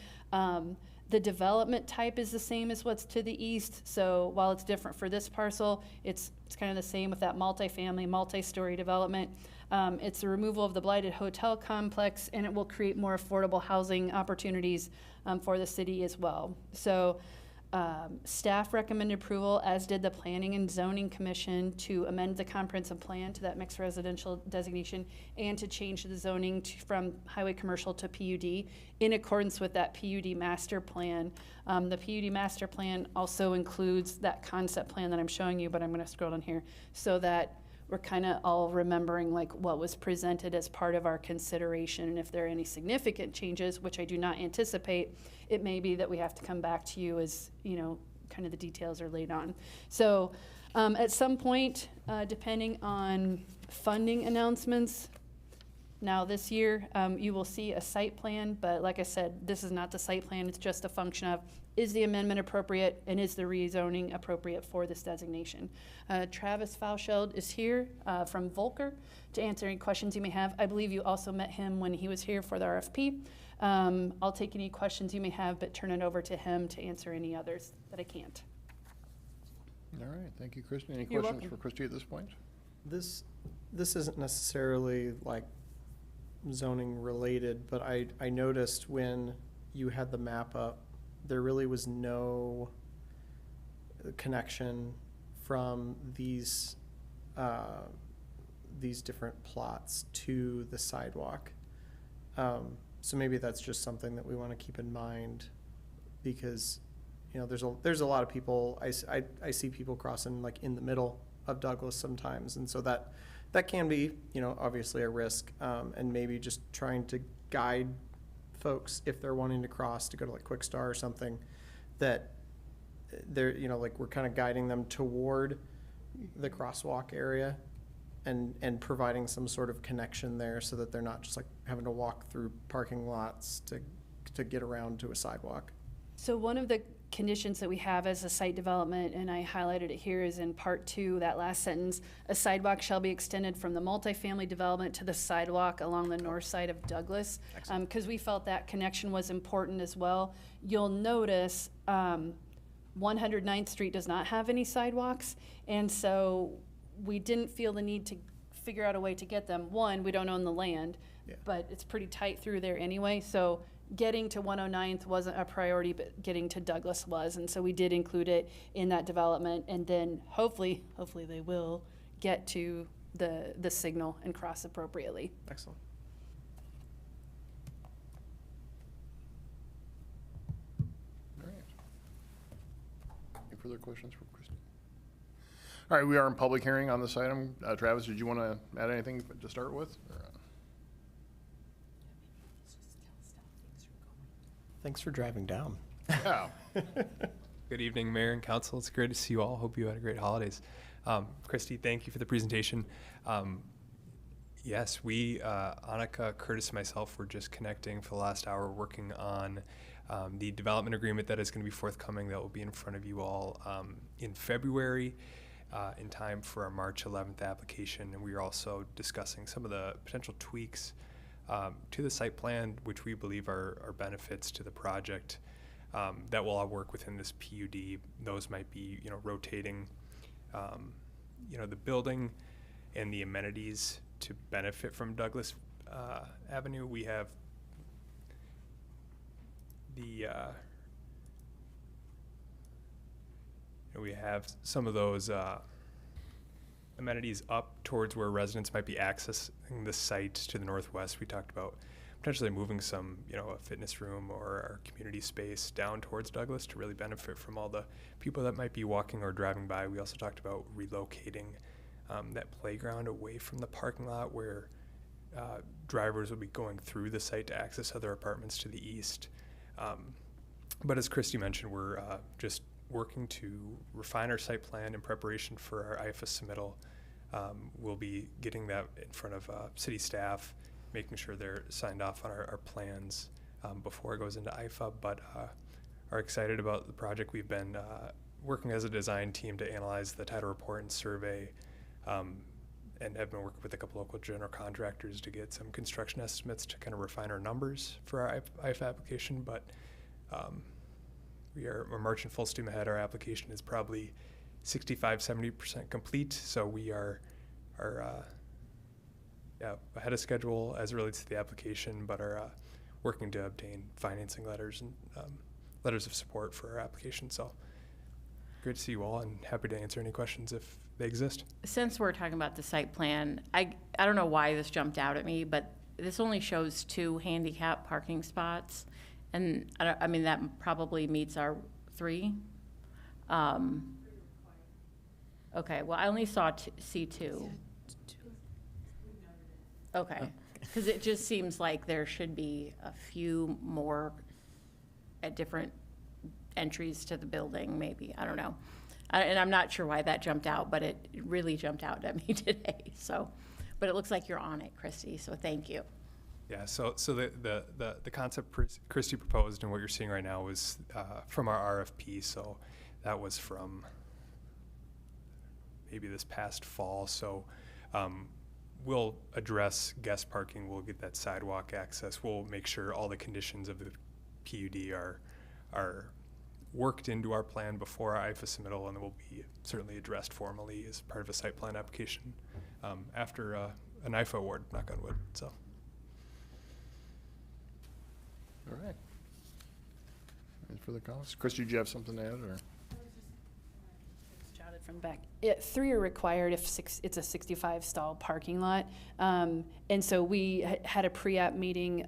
The development type is the same as what's to the east, so while it's different for this parcel, it's kind of the same with that multifamily, multi-story development. It's the removal of the blighted hotel complex, and it will create more affordable housing opportunities for the city as well. So staff recommended approval, as did the Planning and Zoning Commission, to amend the comprehensive plan to that mixed residential designation and to change the zoning from highway commercial to PUD in accordance with that PUD master plan. The PUD master plan also includes that concept plan that I'm showing you, but I'm going to scroll down here so that we're kind of all remembering like what was presented as part of our consideration, and if there are any significant changes, which I do not anticipate, it may be that we have to come back to you as, you know, kind of the details are laid on. So at some point, depending on funding announcements, now this year, you will see a site plan, but like I said, this is not the site plan, it's just a function of, is the amendment appropriate and is the rezoning appropriate for this designation? Travis Fauschild is here from Volker to answer any questions you may have. I believe you also met him when he was here for the RFP. I'll take any questions you may have, but turn it over to him to answer any others that I can't. All right, thank you, Christy. Any You're questions welcome. for Christy at this point? This isn't necessarily like zoning related, but I noticed when you had the map up, there really was no connection from these different plots to the sidewalk. So maybe that's just something that we want to keep in mind, because you know there's a lot of people, I see people crossing like in the middle of Douglas sometimes, and so that can be, you know, obviously a risk, and maybe just trying to guide folks if they're wanting to cross to go to like Quick Star or something, that they're, you know, like we're kind of guiding them toward the crosswalk area and providing some sort of connection there so that they're not just like having to walk through parking lots to get around to a sidewalk. So one of the conditions that we have as a site development, and I highlighted it here, is in part 2, that last sentence, a sidewalk shall be extended from the multifamily development to the sidewalk along the north side of Douglas. Because we felt that connection was important as well. You'll notice 109th Street does not have any sidewalks, and so we didn't feel the need to figure out a way to get them. One, we don't own the land, but it's pretty tight through there anyway, so getting to 109th wasn't a priority, but getting to Douglas was, and so we did include it in that development, and then hopefully they will get to the signal and cross appropriately. Excellent. All right. Any further questions from Christie? All right, we are in public hearing on this item. Travis, did you want to add anything to start with? Or, Thanks for driving down. yeah. Good evening, Mayor and Council. It's great to see you all. Hope you had a great holidays. Christy, thank you for the presentation. Yes, we, Annika, Curtis, and myself were just connecting for the last hour, working on the development agreement that is going to be forthcoming that will be in front of you all in February in time for our March 11th application. And we are also discussing some of the potential tweaks to the site plan, which we believe are benefits to the project that will all work within this PUD. Those might be, rotating, the building and the amenities to benefit from Douglas Avenue. We have we have some of those amenities up towards where residents might be accessing the site to the northwest. We talked about potentially moving some, a fitness room or our community space down towards Douglas to really benefit from all the people that might be walking or driving by. We also talked about relocating that playground away from the parking lot where drivers will be going through the site to access other apartments to the east. But as Christy mentioned, we're just working to refine our site plan in preparation for our IFA submittal. We'll be getting that in front of city staff, making sure they're signed off on our plans before it goes into IFA, but are excited about the project. We've been working as a design team to analyze the title report and survey, and have been working with a couple local general contractors to get some construction estimates to kind of refine our numbers for our IFA application, but we're marching full steam ahead. Our application is probably 65-70% complete, so we are ahead of schedule as it relates to the application, but are working to obtain financing letters and letters of support for our application. So great to see you all, and happy to answer any questions if they exist. Since we're talking about the site plan, I don't know why this jumped out at me, but this only shows 2 handicap parking spots. And I mean, that probably meets our 3. Okay, well, I only saw C2. Okay, because it just seems like there should be a few more at different entries to the building, maybe. I don't know. And I'm not sure why that jumped out, but it really jumped out at me today. So, but it looks like you're on it, Christy, so thank you. Yeah, so the concept Christy proposed and what you're seeing right now was from our RFP. So that was from maybe this past fall. So we'll address guest parking. We'll get that sidewalk access. We'll make sure all the conditions of the PUD are worked into our plan before our IFA submittal, and it will be certainly addressed formally as part of a site plan application after an IFA award, knock on wood. So. All right. Any further comments? Chris, did you have something to add, or? Jotted from the back. 3 are required if it's a 65 stall parking lot. And so we had a pre-app meeting.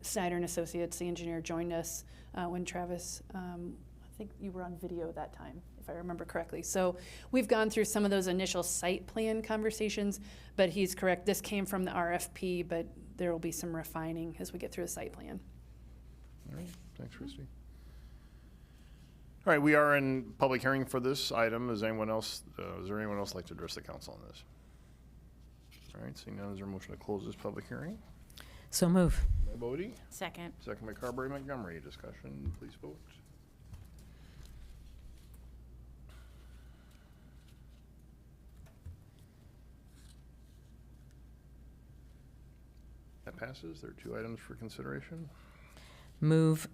Snyder and Associates, the engineer, joined us when Travis, I think you were on video that time, if I remember correctly. So we've gone through some of those initial site plan conversations, but he's correct. This came from the RFP, but there will be some refining as we get through the site plan. All right, thanks, Christy. All right, we are in public hearing for this item. Is there anyone else like to address the council on this? All right, seeing none, is there a motion to close this public hearing? So move. By Bodie, Second. second by Carberry Montgomery. Discussion, please vote. That passes. There are 2 items for consideration. Move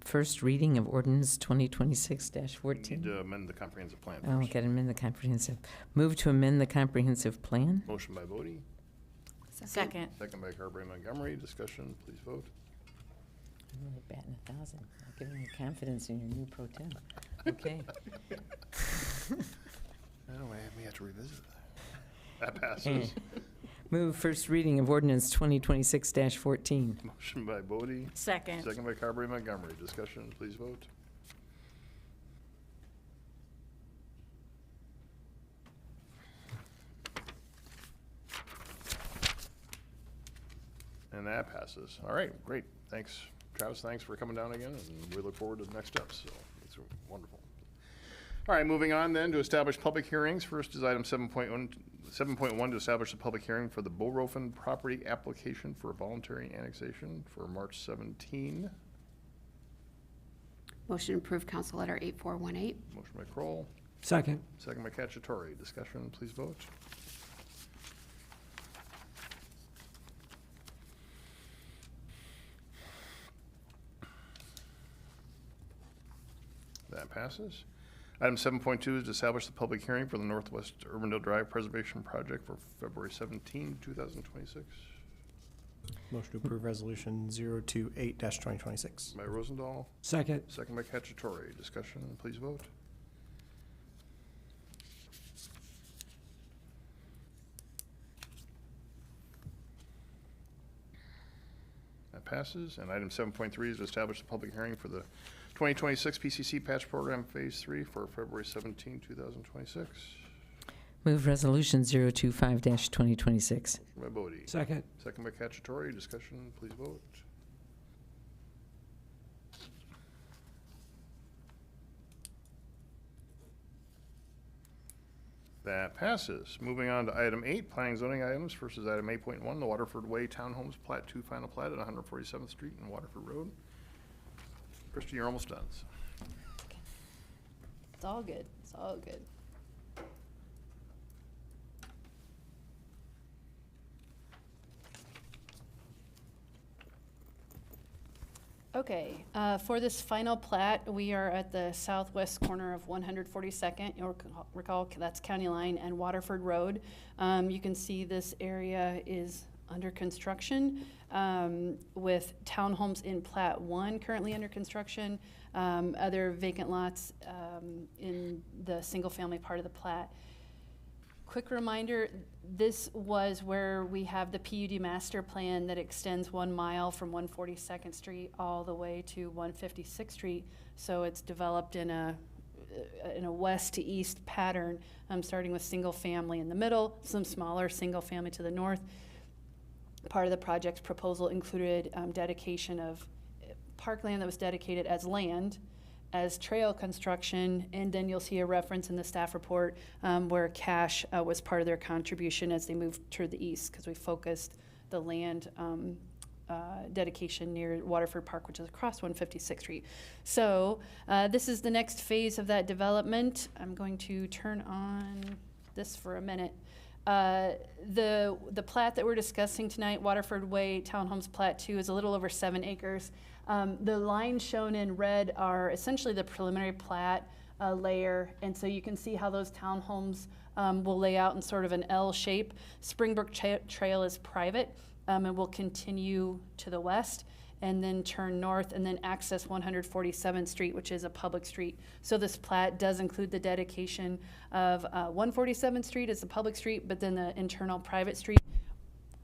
first reading of ordinance We 2026-14. need to amend the comprehensive plan Oh, first. got to amend the comprehensive. Move to amend the comprehensive plan. Motion by Bodie, Second. second by Carberry Montgomery. Discussion, please vote. I'm really batting 1,000. I'm giving you confidence in your new pro tem. Okay. Oh, we have to revisit that. That passes. Move first reading of ordinance 2026-14. Motion by Bodie, Second. second by Carberry Montgomery. Discussion, please vote. And that passes. All right, great. Thanks, Travis. Thanks for coming down again, and we look forward to the next steps. So it's wonderful. All right, moving on then to establish public hearings. First is item 7.1 to establish a public hearing for the Borofen property application for voluntary annexation for March 17. Motion to approve council letter 8418. Motion by Kroll, Second. second by Cacciatore. Discussion, please vote. That passes. Item 7.2 is to establish the public hearing for the Northwest Urbandale Drive Preservation Project for February 17, 2026. Motion to approve resolution 028-2026. By Rosendahl, Second. second by Cacciatore. Discussion, please vote. That passes. And item 7.3 is to establish a public hearing for the 2026 PCC Patch Program Phase 3 for February 17, 2026. Move resolution 025-2026. Motion by Bodie. Second. Second by Cacciatore. Discussion, please vote. That passes. Moving on to item 8, planning zoning items. First is item 8.1, the Waterford Way Townhomes Plat 2 final plat at 147th Street and Waterford Road. Christie, you're almost done. It's all good. It's all good. Okay, for this final plat, we are at the southwest corner of 142nd. You'll recall that's County Line and Waterford Road. You can see this area is under construction with townhomes in Plat 1 currently under construction, other vacant lots in the single-family part of the plat. Quick reminder, this was where we have the PUD master plan that extends 1 mile from 142nd Street all the way to 156th Street. So it's developed in a west to east pattern, starting with single family in the middle, some smaller single family to the north. Part of the project's proposal included dedication of parkland that was dedicated as land, as trail construction, and then you'll see a reference in the staff report where cash was part of their contribution as they moved to the east, because we focused the land dedication near Waterford Park, which is across 156th Street. So this is the next phase of that development. I'm going to turn on this for a minute. The plat that we're discussing tonight, Waterford Way Townhomes Plat 2, is a little over 7 acres. The lines shown in red are essentially the preliminary plat layer, and so you can see how those townhomes will lay out in sort of an L shape. Springbrook Trail is private and will continue to the west and then turn north and then access 147th Street, which is a public street. So this plat does include the dedication of 147th Street as a public street, but then the internal private street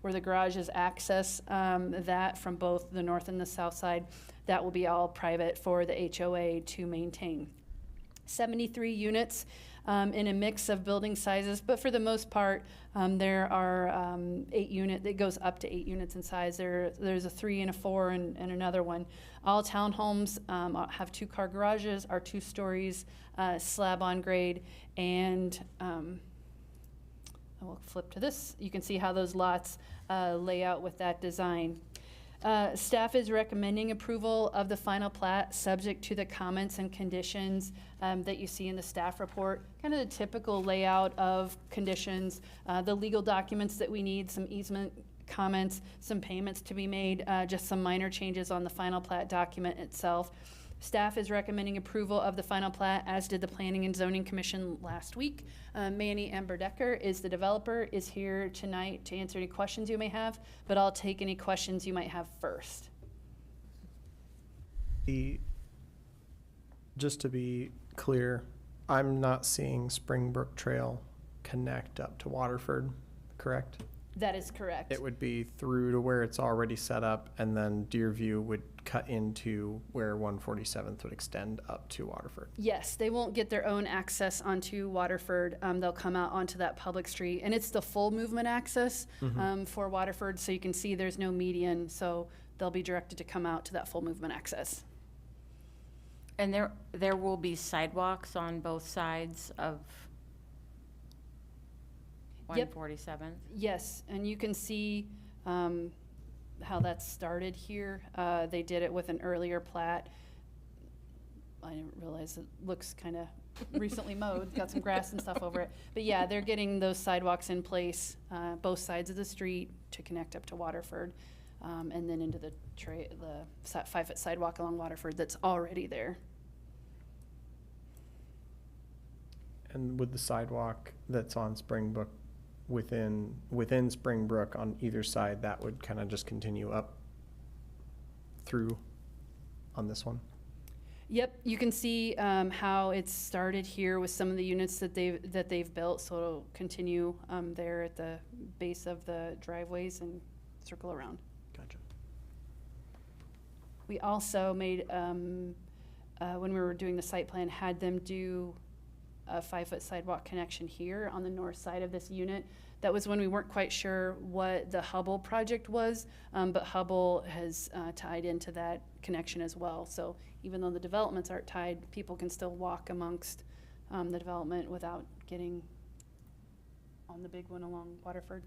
where the garages access that from both the north and the south side, that will be all private for the HOA to maintain. 73 units in a mix of building sizes, but for the most part, there are 8 unit that goes up to 8 units in size. There's a 3 and a 4 and another one. All townhomes have 2-car garages, are 2 stories, slab on grade, and I will flip to this. You can see how those lots lay out with that design. Staff is recommending approval of the final plat subject to the comments and conditions that you see in the staff report. Kind of the typical layout of conditions, the legal documents that we need, some easement comments, some payments to be made, just some minor changes on the final plat document itself. Staff is recommending approval of the final plat, as did the Planning and Zoning Commission last week. Manny Amberdecker is the developer, is here tonight to answer any questions you may have, but I'll take any questions you might have first. Just to be clear, I'm not seeing Springbrook Trail connect up to Waterford, correct? That is correct. It would be through to where it's already set up, and then Deerview would cut into where 147th would extend up to Waterford. Yes, they won't get their own access onto Waterford. They'll come out onto that public street, and it's the full movement access for Waterford, so you can see there's no median, so they'll be directed to come out to that full movement access. And there will be sidewalks on both sides of Yep. 147th? Yes, and you can see how that started here. They did it with an earlier plat. I didn't realize it looks kind of recently mowed, got some grass and stuff over it. But yeah, they're getting those sidewalks in place, both sides of the street to connect up to Waterford, and then into the 5-foot sidewalk along Waterford that's already there. And with the sidewalk that's on Springbrook, within Springbrook on either side, that would kind of just continue up through on this one? Yep, you can see how it's started here with some of the units that they've built, so it'll continue there at the base of the driveways and circle around. Gotcha. We also made, when we were doing the site plan, had them do a 5-foot sidewalk connection here on the north side of this unit. That was when we weren't quite sure what the Hubble project was, but Hubble has tied into that connection as well. So even though the developments aren't tied, people can still walk amongst the development without getting on the big one along Waterford.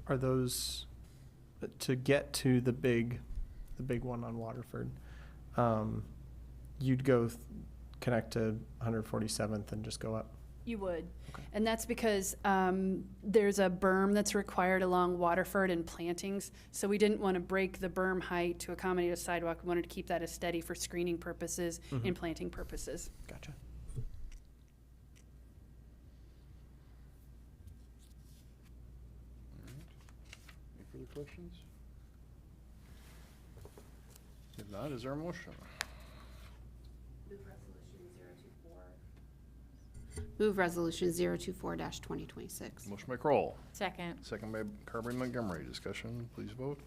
Are those, to get to the big one on Waterford, you'd go connect to 147th and just go up? You would. Okay. And that's because there's a berm that's required along Waterford and plantings. So we didn't want to break the berm height to accommodate a sidewalk. We wanted to keep that as steady for screening purposes and planting purposes. Gotcha. Any further questions? If not, is there a motion? Move resolution 024-2026. Motion by Kroll. Second. Second by Carberry Montgomery. Discussion, please vote.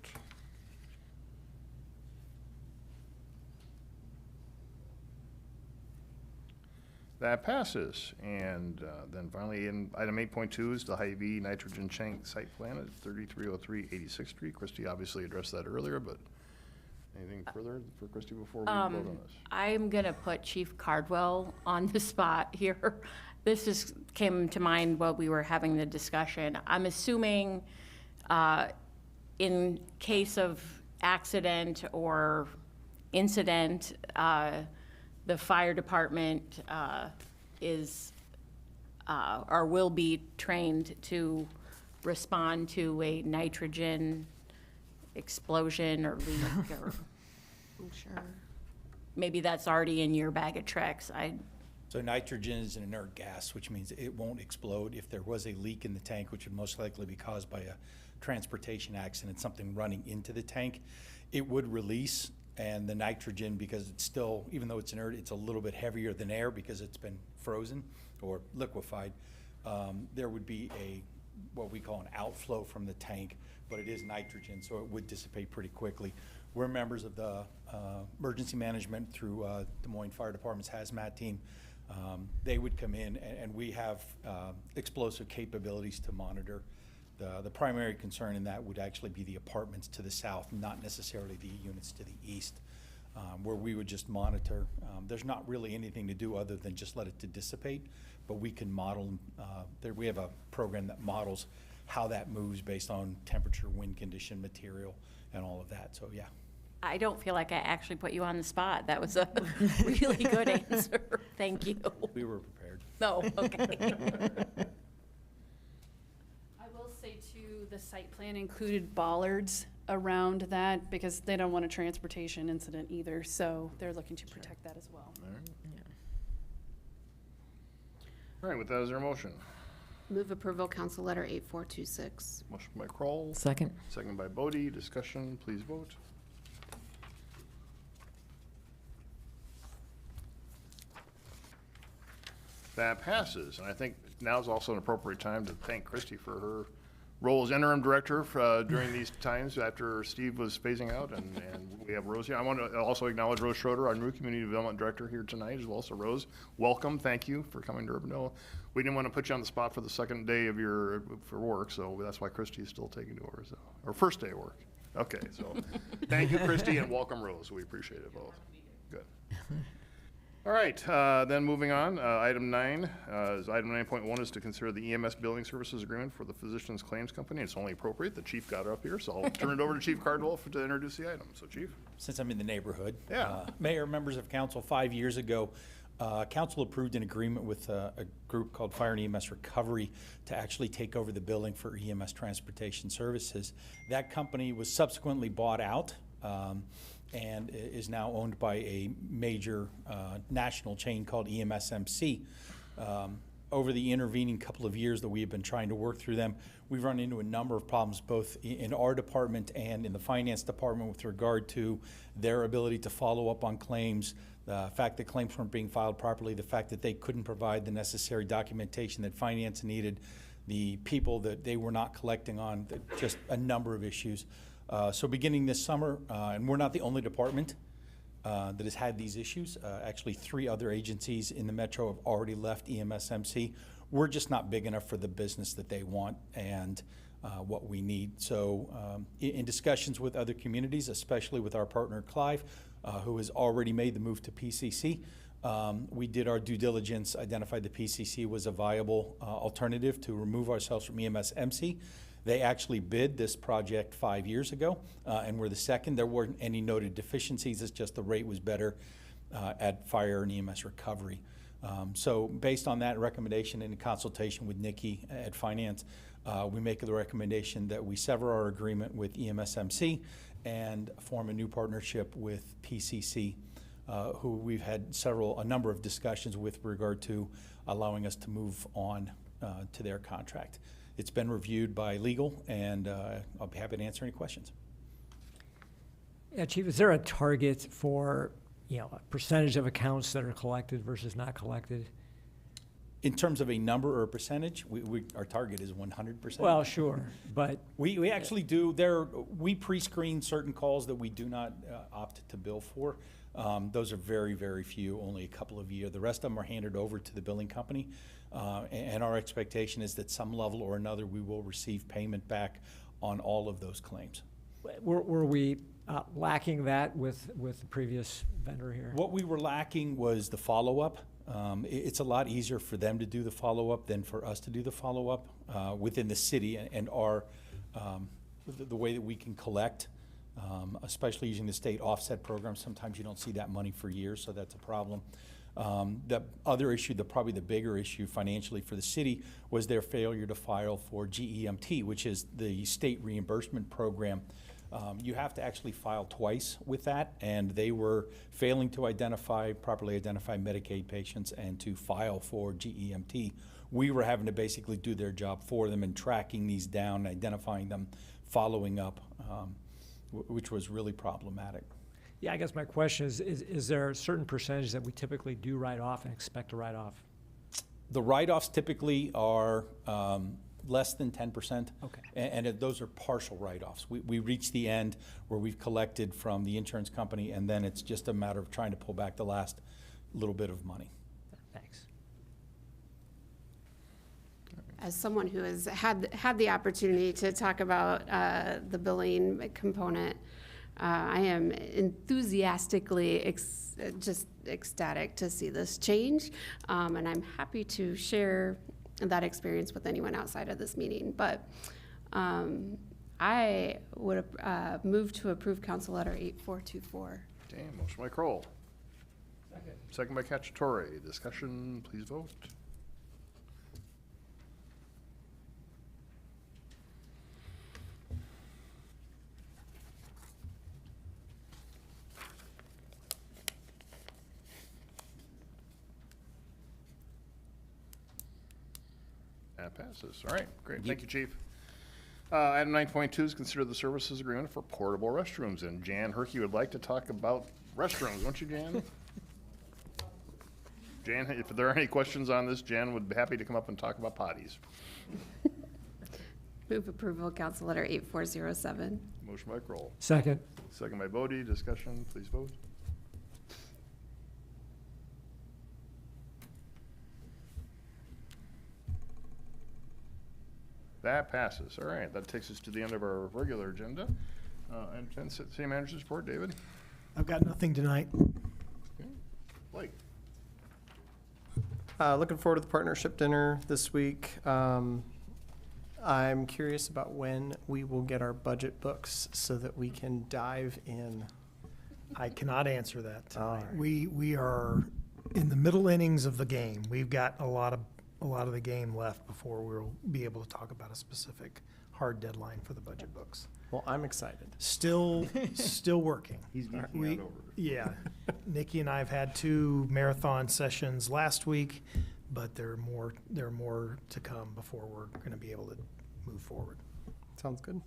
That passes. And then finally, in item 8.2 is the Hy-Vee nitrogen tank site plan at 3303 86th Street. Christie obviously addressed that earlier, but anything further for Christie before we vote on this? I'm gonna put Chief Cardwell on the spot here. This just came to mind while we were having the discussion. I'm assuming in case of accident or incident, the fire department is or will be trained to respond to a nitrogen explosion or leak or I'm sure. maybe that's already in your bag of tricks. So nitrogen is an inert gas, which means it won't explode. If there was a leak in the tank, which would most likely be caused by a transportation accident, something running into the tank, it would release, and the nitrogen, because it's still, even though it's inert, it's a little bit heavier than air because it's been frozen or liquefied. There would be what we call an outflow from the tank, but it is nitrogen, so it would dissipate pretty quickly. We're members of the emergency management through Des Moines Fire Department's hazmat team. They would come in, and we have explosive capabilities to monitor. The primary concern in that would actually be the apartments to the south, not necessarily the units to the east, where we would just monitor. There's not really anything to do other than just let it to dissipate, but we can model. We have a program that models how that moves based on temperature, wind condition, material, and all of that. So yeah. I don't feel like I actually put you on the spot. That was a really good answer. Thank you. We were prepared. No, okay. I will say too, the site plan included bollards around that because they don't want a transportation incident either. So they're looking to protect that as well. All right, with that, is there a motion? Move approval, council letter 8426. Motion by Kroll. Second. Second by Bodie. Discussion, please vote. That passes, and I think now is also an appropriate time to thank Christy for her role as interim director during these times after Steve was phasing out, and we have Rose here. I want to also acknowledge Rose Schroeder, our new community development director here tonight as well. So Rose, welcome, thank you for coming to Urbandale. We didn't want to put you on the spot for the second day of for work, so that's why Christy is still taking over, or first day of work. Okay, so thank you, Christy, and welcome, Rose. We appreciate it both. Good. All right, then moving on, item 9, item 9.1 is to consider the EMS billing services agreement for the Physicians Claims Company. It's only appropriate that Chief got up here, so I'll turn it over to Chief Cardwell to introduce the item. So Chief? Since I'm in the neighborhood. Yeah. Mayor, members of council, 5 years ago, council approved an agreement with a group called Fire and EMS Recovery to actually take over the billing for EMS transportation services. That company was subsequently bought out and is now owned by a major national chain called EMSMC. Over the intervening couple of years that we have been trying to work through them, we've run into a number of problems both in our department and in the finance department with regard to their ability to follow up on claims, the fact that claims weren't being filed properly, the fact that they couldn't provide the necessary documentation that finance needed, the people that they were not collecting on, just a number of issues. So beginning this summer, and we're not the only department that has had these issues. Actually, 3 other agencies in the metro have already left EMSMC. We're just not big enough for the business that they want and what we need. So in discussions with other communities, especially with our partner Clive, who has already made the move to PCC, we did our due diligence, identified the PCC was a viable alternative to remove ourselves from EMSMC. They actually bid this project 5 years ago, and we're the second. There weren't any noted deficiencies. It's just the rate was better at Fire and EMS Recovery. So based on that recommendation and in consultation with Nikki at Finance, we make the recommendation that we sever our agreement with EMSMC and form a new partnership with PCC, who we've had a number of discussions with regard to allowing us to move on to their contract. It's been reviewed by legal, and I'll be happy to answer any questions. Yeah, Chief, is there a target for, a percentage of accounts that are collected versus not collected? In terms of a number or a percentage, our target is 100%. Well, sure, but we actually do. We pre-screen certain calls that we do not opt to bill for. Those are very, very few, only a couple of years. The rest of them are handed over to the billing company. And our expectation is that some level or another we will receive payment back on all of those claims. Were we lacking that with the previous vendor here? What we were lacking was the follow-up. It's a lot easier for them to do the follow-up than for us to do the follow-up within the city and our the way that we can collect, especially using the state offset program. Sometimes you don't see that money for years, so that's a problem. The other issue, probably the bigger issue financially for the city, was their failure to file for GEMT, which is the state reimbursement program. You have to actually file twice with that, and they were failing to properly identify Medicaid patients and to file for GEMT. We were having to basically do their job for them and tracking these down, identifying them, following up, which was really problematic. Yeah, I guess my question is there a certain percentage that we typically do write off and expect to write off? The write-offs typically are less than 10%. Okay. And those are partial write-offs. We reach the end where we've collected from the insurance company, and then it's just a matter of trying to pull back the last little bit of money. Thanks. as someone who has had the opportunity to talk about the billing component, I am enthusiastically just ecstatic to see this change, and I'm happy to share that experience with anyone outside of this meeting. But I would move to approve Council Letter 8424. Okay, motion by Kroll. Second by Cacciatore. Discussion, please vote. That passes. All right, great. Thank you, Chief. Item 9.2 is consider the services agreement for portable restrooms. And Jan Herkey would like to talk about restrooms, don't you, Jan? Jan, if there are any questions on this, Jan would be happy to come up and talk about potties. Move approval, Council Letter 8407. Motion by Kroll. Second. Second by Bodie. Discussion, please vote. That passes. All right, that takes us to the end of our regular agenda. And City Manager's report, David? I've got nothing tonight. Okay. Blake? Looking forward to the partnership dinner this week. I'm curious about when we will get our budget books so that we can dive in. I cannot answer that tonight. All right. We are in the middle innings of the game. We've got a lot of the game left before we'll be able to talk about a specific hard deadline for the budget books. Well, I'm excited. Still working. He's geeking out over it. Yeah. Nikki and I have had 2 marathon sessions last week, but there are more to come before we're going to be able to move forward. Sounds good.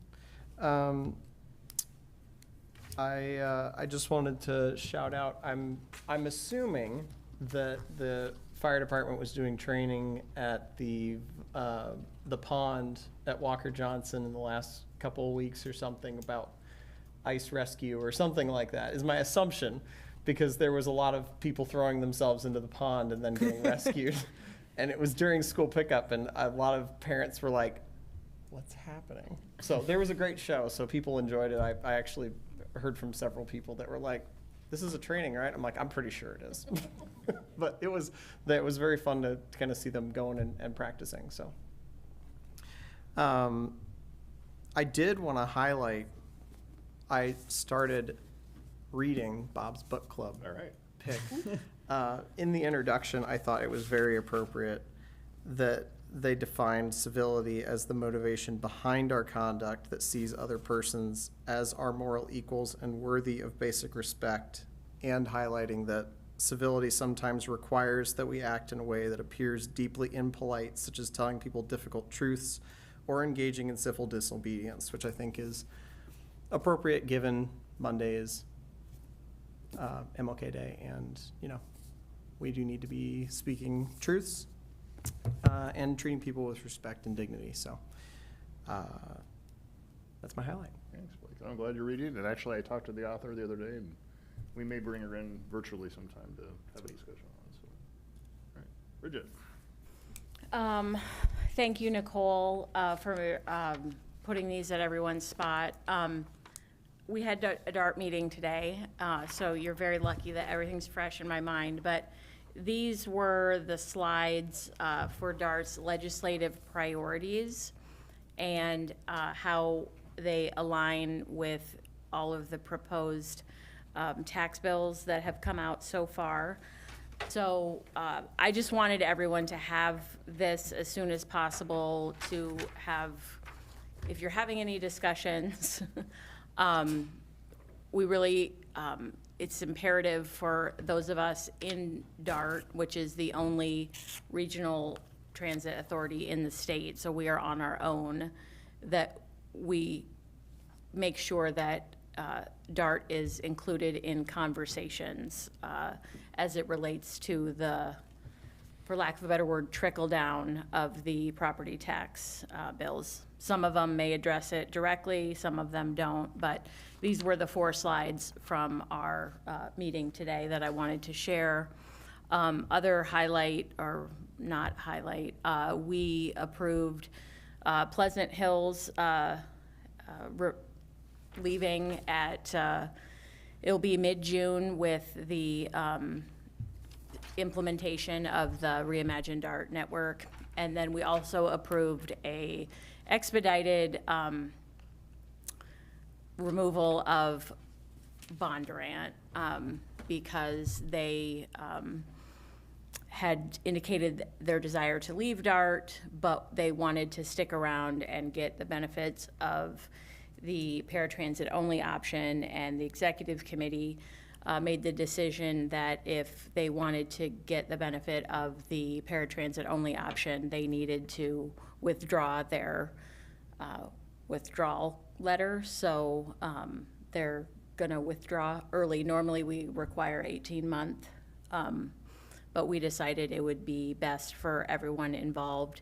I just wanted to shout out, I'm assuming that the fire department was doing training at the pond at Walker Johnson in the last couple of weeks or something about ice rescue or something like that, is my assumption, because there was a lot of people throwing themselves into the pond and then getting rescued. And it was during school pickup, and a lot of parents were like, what's happening? So there was a great show, so people enjoyed it. I actually heard from several people that were like, this is a training, right? I'm like, I'm pretty sure it is. But it was very fun to kind of see them going and practicing. So I did want to highlight, I started reading Bob's Book Club pick. In the introduction, I thought it was very appropriate that they defined civility as the motivation behind our conduct that sees other persons as our moral equals and worthy of basic respect, and highlighting that civility sometimes requires that we act in a way that appears deeply impolite, such as telling people difficult truths or engaging in civil disobedience, which I think is appropriate given Monday is MLK Day, and we do need to be speaking truths and treating people with respect and dignity. So that's my highlight. Thanks, Blake. I'm glad you're reading it. And actually, I talked to the author the other day, and we may bring her in virtually sometime to have a discussion on it. So, all right, Bridget. Thank you, Nicole, for putting these at everyone's spot. We had a DART meeting today, so you're very lucky that everything's fresh in my mind. But these were the slides for DART's legislative priorities and how they align with all of the proposed tax bills that have come out so far. So I just wanted everyone to have this as soon as possible to have, if you're having any discussions, we really, it's imperative for those of us in DART, which is the only regional transit authority in the state, so we are on our own, that we make sure that DART is included in conversations as it relates to the, for lack of a better word, trickle down of the property tax bills. Some of them may address it directly, some of them don't, but these were the 4 slides from our meeting today that I wanted to share. Other highlight, or not highlight. We approved Pleasant Hills leaving at, it'll be mid-June with the implementation of the reimagined art network. And then we also approved a expedited removal of Bondurant because they had indicated their desire to leave DART, but they wanted to stick around and get the benefits of the paratransit only option, and the executive committee made the decision that if they wanted to get the benefit of the paratransit only option, they needed to withdraw their withdrawal letter. So they're gonna withdraw early. Normally we require 18-month, but we decided it would be best for everyone involved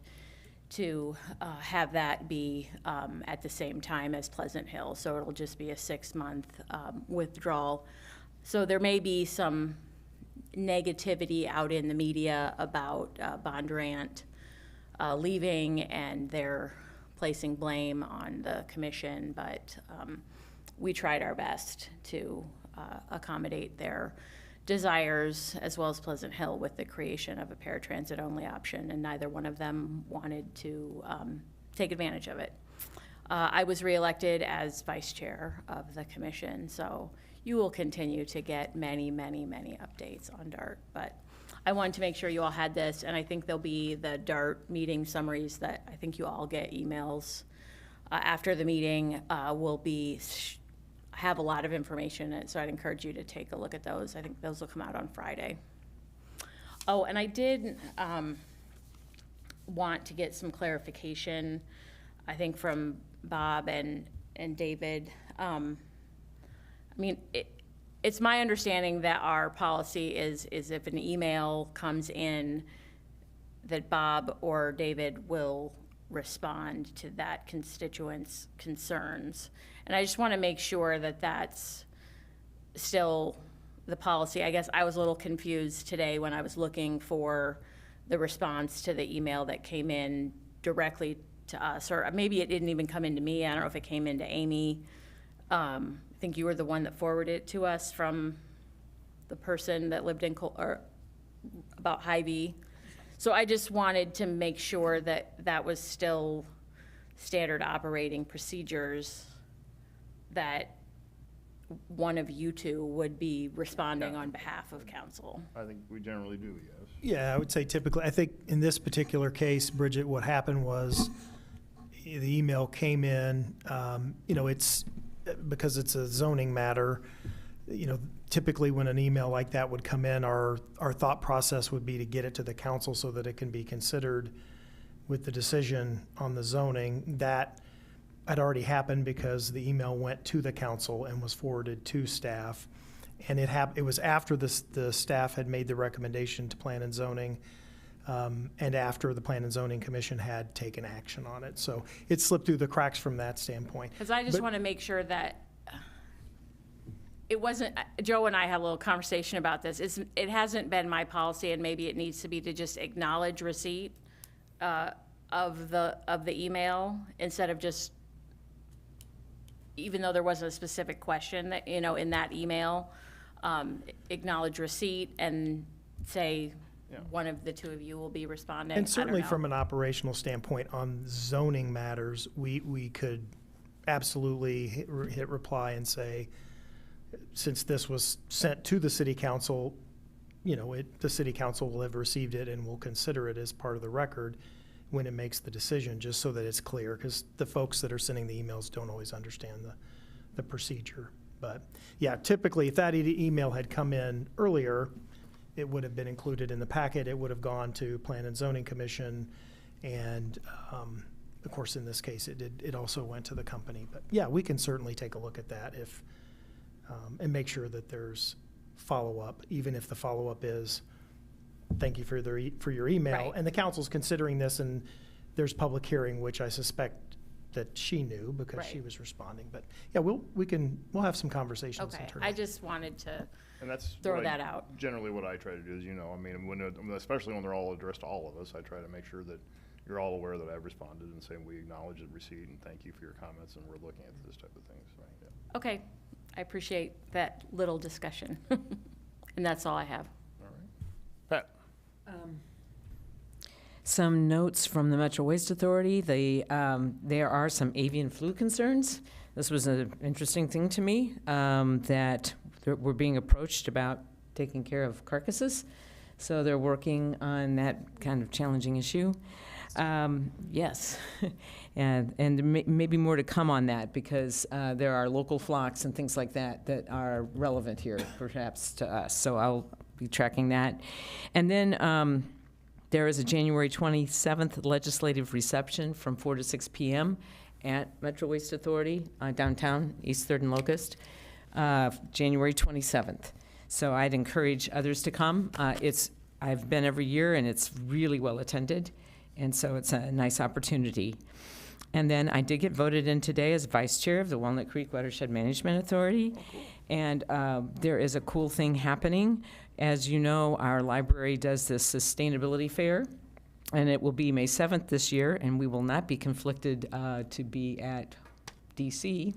to have that be at the same time as Pleasant Hill. So it'll just be a 6-month withdrawal. So there may be some negativity out in the media about Bondurant leaving, and they're placing blame on the commission, but we tried our best to accommodate their desires, as well as Pleasant Hill, with the creation of a paratransit only option, and neither one of them wanted to take advantage of it. I was reelected as vice chair of the commission, so you will continue to get many, many, many updates on DART. But I wanted to make sure you all had this, and I think there'll be the DART meeting summaries that I think you all get emails after the meeting will be have a lot of information in it, so I'd encourage you to take a look at those. I think those will come out on Friday. Oh, and I did want to get some clarification, I think, from Bob and David. I mean, it's my understanding that our policy is if an email comes in, that Bob or David will respond to that constituent's concerns. And I just want to make sure that that's still the policy. I guess I was a little confused today when I was looking for the response to the email that came in directly to us, or maybe it didn't even come into me. I don't know if it came into Amy. I think you were the one that forwarded it to us from the person that lived in or about Hy-Vee. So I just wanted to make sure that that was still standard operating procedures, that one of you two would be responding on behalf of council. I think we generally do, yes. Yeah, I would say typically, I think in this particular case, Bridget, what happened was the email came in, you know, it's, because it's a zoning matter, you know, typically when an email like that would come in, our thought process would be to get it to the council so that it can be considered with the decision on the zoning. That had already happened because the email went to the council and was forwarded to staff. And it was after the staff had made the recommendation to Plan and Zoning, and after the Plan and Zoning Commission had taken action on it. So it slipped through the cracks from that standpoint. Because I just want to make sure that it wasn't, Joe and I had a little conversation about this. It hasn't been my policy, and maybe it needs to be, to just acknowledge receipt of the email instead of just, even though there wasn't a specific question that, you know, in that email, acknowledge receipt and say, one of the two of you will be responding. And certainly from an operational standpoint on zoning matters, we could absolutely hit reply and say, since this was sent to the city council, you know, the city council will have received it and will consider it as part of the record when it makes the decision, just so that it's clear, because the folks that are sending the emails don't always understand the procedure. But yeah, typically if that email had come in earlier, it would have been included in the packet. It would have gone to Plan and Zoning Commission, and of course in this case it also went to the company. But yeah, we can certainly take a look at that if and make sure that there's follow-up, even if the follow-up is thank you for your email. Right. And the council's considering this, and there's public hearing, which I suspect that she knew because she Right. was responding. But yeah, we'll have some conversations Okay, internally. I just wanted to And that's throw what that out. Generally, what I try to do is, I mean, especially when they're all addressed to all of us, I try to make sure that you're all aware that I've responded and saying we acknowledge the receipt and thank you for your comments and we're looking at this type of things. Right? Yeah. Okay, I appreciate that little discussion. And that's all I have. All right, Pat. Some notes from the Metro Waste Authority. There are some avian flu concerns. This was an interesting thing to me, that we're being approached about taking care of carcasses. So they're working on that kind of challenging issue. Yes, and maybe more to come on that, because there are local flocks and things like that that are relevant here, perhaps, to us. So I'll be tracking that. And then there is a January 27th legislative reception from 4 to 6 p.m. at Metro Waste Authority, downtown, East 3rd and Locust, January 27th. So I'd encourage others to come. I've been every year, and it's really well attended, and so it's a nice opportunity. And then I did get voted in today as vice chair of the Walnut Creek Watershed Management Authority, and there is a cool thing happening. As you know, our library does this sustainability fair, and it will be May 7th this year, and we will not be conflicted to be at DC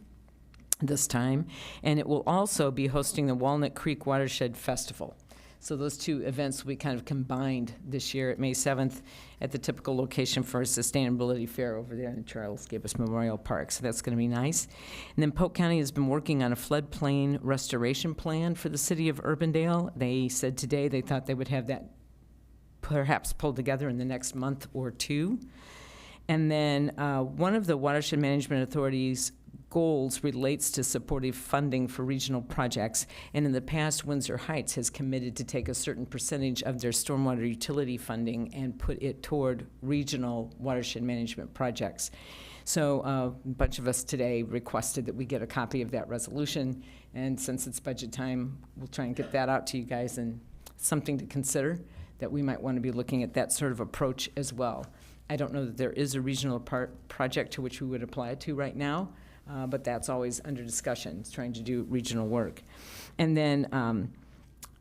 this time, and it will also be hosting the Walnut Creek Watershed Festival. So those two events will be kind of combined this year at May 7th at the typical location for a sustainability fair over there in Charles Gabus Memorial Park. So that's going to be nice. And then Polk County has been working on a floodplain restoration plan for the city of Urbandale. They said today they thought they would have that perhaps pulled together in the next month or two. And then one of the Watershed Management Authority's goals relates to supportive funding for regional projects. And in the past, Windsor Heights has committed to take a certain percentage of their stormwater utility funding and put it toward regional watershed management projects. So a bunch of us today requested that we get a copy of that resolution. And since it's budget time, we'll try and get that out to you guys, and something to consider, that we might want to be looking at that sort of approach as well. I don't know that there is a regional project to which we would apply it to right now, but that's always under discussion. It's trying to do regional work. And then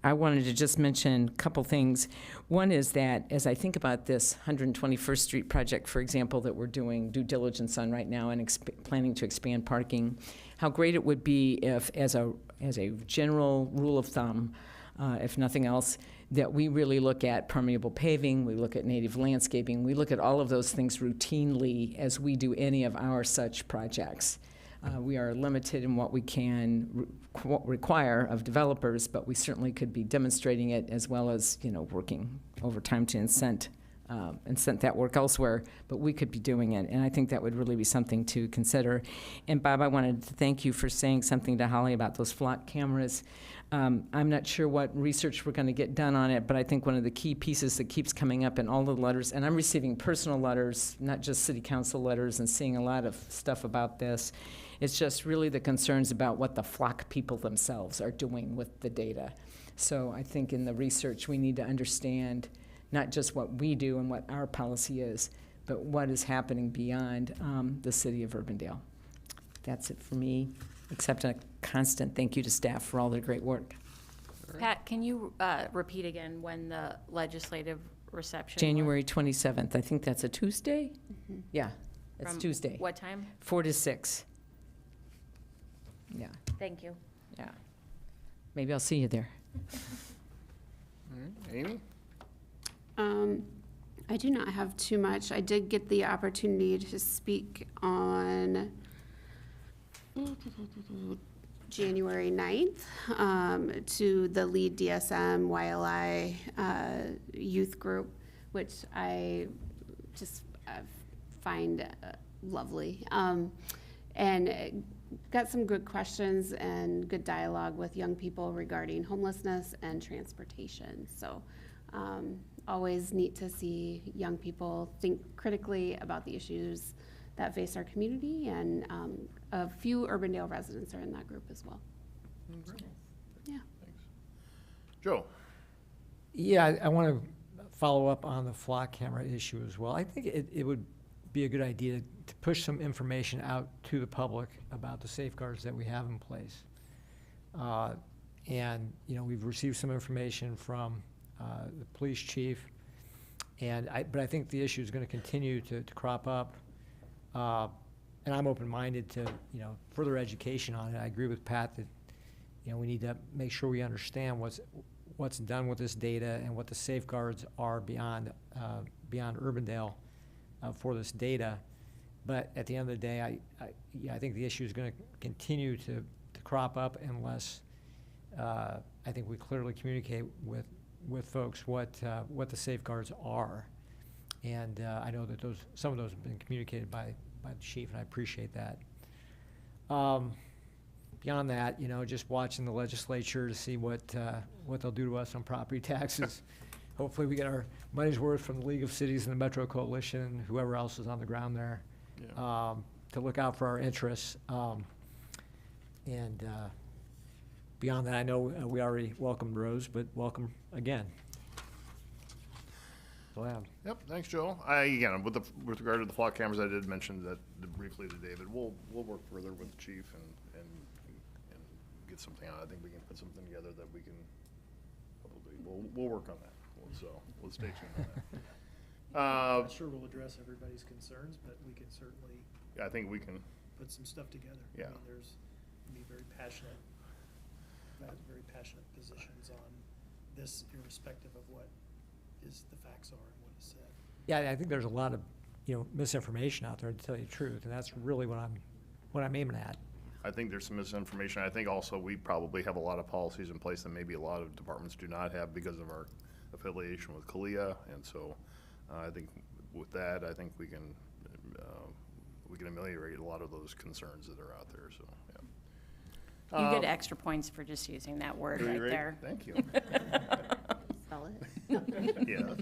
I wanted to just mention a couple things. One is that as I think about this 121st Street project, for example, that we're doing due diligence on right now and planning to expand parking, how great it would be if, as a general rule of thumb, if nothing else, that we really look at permeable paving, we look at native landscaping, we look at all of those things routinely as we do any of our such projects. We are limited in what we can require of developers, but we certainly could be demonstrating it, as well as, working overtime to incent that work elsewhere, but we could be doing it, and I think that would really be something to consider. And Bob, I wanted to thank you for saying something to Holly about those flock cameras. I'm not sure what research we're going to get done on it, but I think one of the key pieces that keeps coming up in all the letters, and I'm receiving personal letters, not just city council letters, and seeing a lot of stuff about this, it's just really the concerns about what the flock people themselves are doing with the data. So I think in the research we need to understand not just what we do and what our policy is, but what is happening beyond the city of Urbandale. That's it for me, except a constant thank you to staff for all their great work. Pat, can you repeat again when the legislative reception was? January 27th, I think that's a Tuesday? Mm-hmm. Yeah, it's From Tuesday. what time? 4 to 6. Yeah, Thank you. yeah. Maybe I'll see you there. Amy? I do not have too much. I did get the opportunity to speak on January 9th to the lead DSM YLI youth group, which I just find lovely. And got some good questions and good dialogue with young people regarding homelessness and transportation. So always neat to see young people think critically about the issues that face our community, and a few Urbandale residents are in that group as well. Yeah. Thanks. Joe? Yeah, I want to follow up on the flock camera issue as well. I think it would be a good idea to push some information out to the public about the safeguards that we have in place. And, you know, we've received some information from the police chief, but I think the issue is going to continue to crop up. And I'm open-minded to, you know, further education on it. I agree with Pat that, you know, we need to make sure we understand what's done with this data and what the safeguards are beyond Urbandale for this data. But at the end of the day, I think the issue is going to continue to crop up unless I think we clearly communicate with folks what the safeguards are. And I know that some of those have been communicated by the chief, and I appreciate that. Beyond that, you know, just watching the legislature to see what they'll do to us on property taxes. Hopefully we get our money's worth from the League of Cities and the Metro Coalition, whoever else is on the ground there, to look out for our interests. And beyond that, I know we already welcomed Rose, but welcome again. Yep, thanks, Joe. Again, with regard to the flock cameras, I did mention that briefly to David. We'll work further with the chief and get something out. I think we can put something together that we can probably, we'll work on that. So let's stay tuned on that. I'm not sure we'll address everybody's concerns, but we can certainly. I think we can put some stuff together. Yeah. I mean, there's very passionate positions on this, irrespective of what the facts are and what is said. Yeah, I think there's a lot of, you know, misinformation out there, to tell you the truth, and that's really what I'm aiming at. I think there's some misinformation. I think also we probably have a lot of policies in place that maybe a lot of departments do not have because of our affiliation with CALEA, and so I think with that, I think we can ameliorate a lot of those concerns that are out there. So yeah. You get extra points for just using that word right there. Thank you. Spell it. Yeah.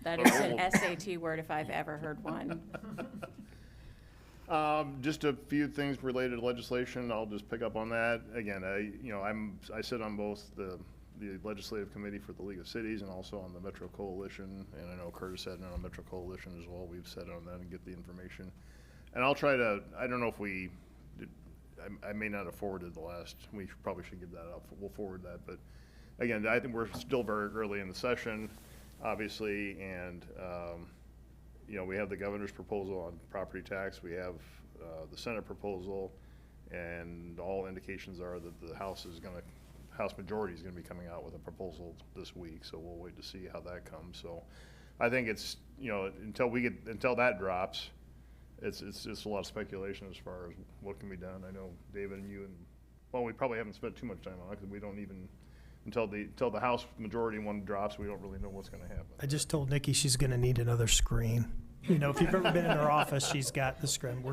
That is an SAT word if I've ever heard one. Just a few things related to legislation. I'll just pick up on that. Again, I sit on both the legislative committee for the League of Cities and also on the Metro Coalition, and I know Curtis sat in on the Metro Coalition as well. We've sat on that and get the information. And I'll try to, I don't know if we did, I may not have forwarded the last, we probably should give that up. We'll forward that, but again, I think we're still very early in the session, obviously, and you know, we have the governor's proposal on property tax, we have the Senate proposal, and all indications are that the House majority is gonna be coming out with a proposal this week, so we'll wait to see how that comes. So I think it's, you know, until that drops, it's just a lot of speculation as far as what can be done. I know David and you we probably haven't spent too much time on it because we don't even, until the House majority one drops, we don't really know what's gonna happen. I just told Nikki she's gonna need another screen. You know, if you've ever been in her office, she's got the screen.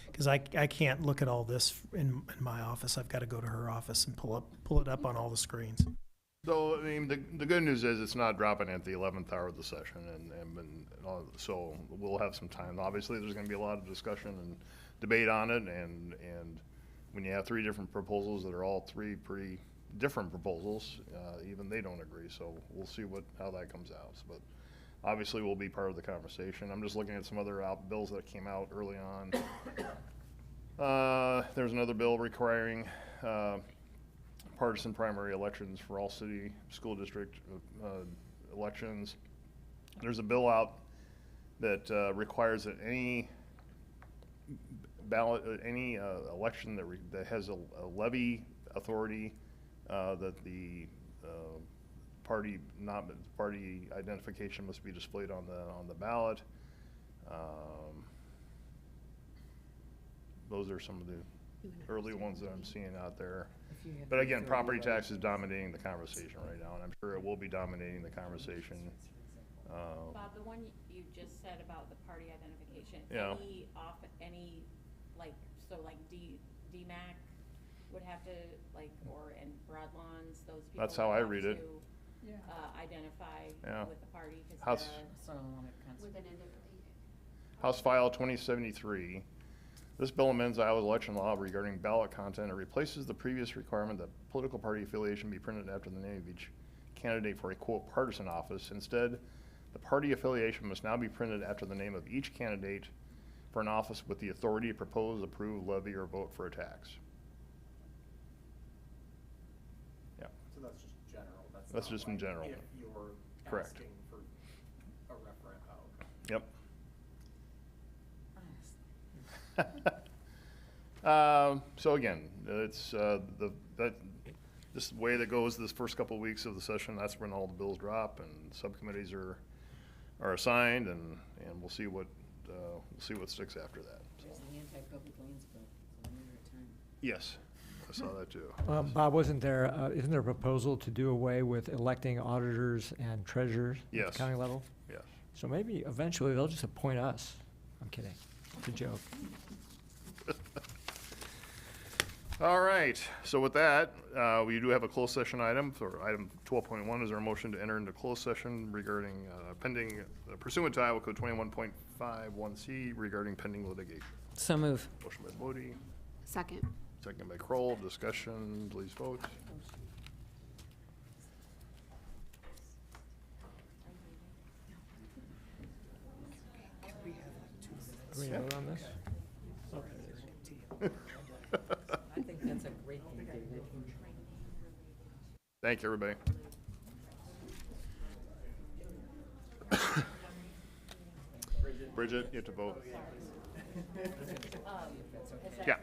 Because I can't look at all this in my office. I've got to go to her office and pull it up on all the screens. So, I mean, the good news is it's not dropping at the 11th hour of the session, so we'll have some time. Obviously, there's gonna be a lot of discussion and debate on it, and when you have three different proposals that are all three pretty different proposals, even they don't agree, so we'll see how that comes out. But obviously, we'll be part of the conversation. I'm just looking at some other bills that came out early on. There's another bill requiring partisan primary elections for all city, school district elections. There's a bill out that requires that any ballot, any election that has a levy authority, that the party identification must be displayed on the ballot. Those are some of the early ones that I'm seeing out there. But again, property tax is dominating the conversation right now, and I'm sure it will be dominating the conversation. Bob, the one you just said about the party identification, Yeah. like DMAC would have to, in Broadlawns, those people. That's how I read it. Identify with the party. House File 2073. This bill amends Iowa's election law regarding ballot content and replaces the previous requirement that political party affiliation be printed after the name of each candidate for a quote partisan office. Instead, the party affiliation must now be printed after the name of each candidate for an office with the authority to propose, approve, levy, or vote for a tax. Yeah, So that's just general, That's just in general. If you're Correct. asking for a referendum. Yep. So again, it's, this way that goes this first couple of weeks of the session, that's when all the bills drop and subcommittees are assigned, and we'll see what sticks after that. So. There's the anti-public lands bill, so one year at a time. Yes, I saw that too. Bob, isn't there a proposal to do away with electing auditors and treasurers at Yes. the county level? Yes. So maybe eventually they'll just appoint us. I'm kidding. It's a joke. All right, so with that, we do have a closed session item for item 12.1. Is there a motion to enter into closed session regarding pending, pursuant to Iowa Code 21.51C regarding pending litigation? So move. Motion by Bodie, Second. second by Kroll. Discussion, please vote. Do we vote on this? I think that's a great thing, David. Thank you, everybody. Bridget, you have to vote. Yeah.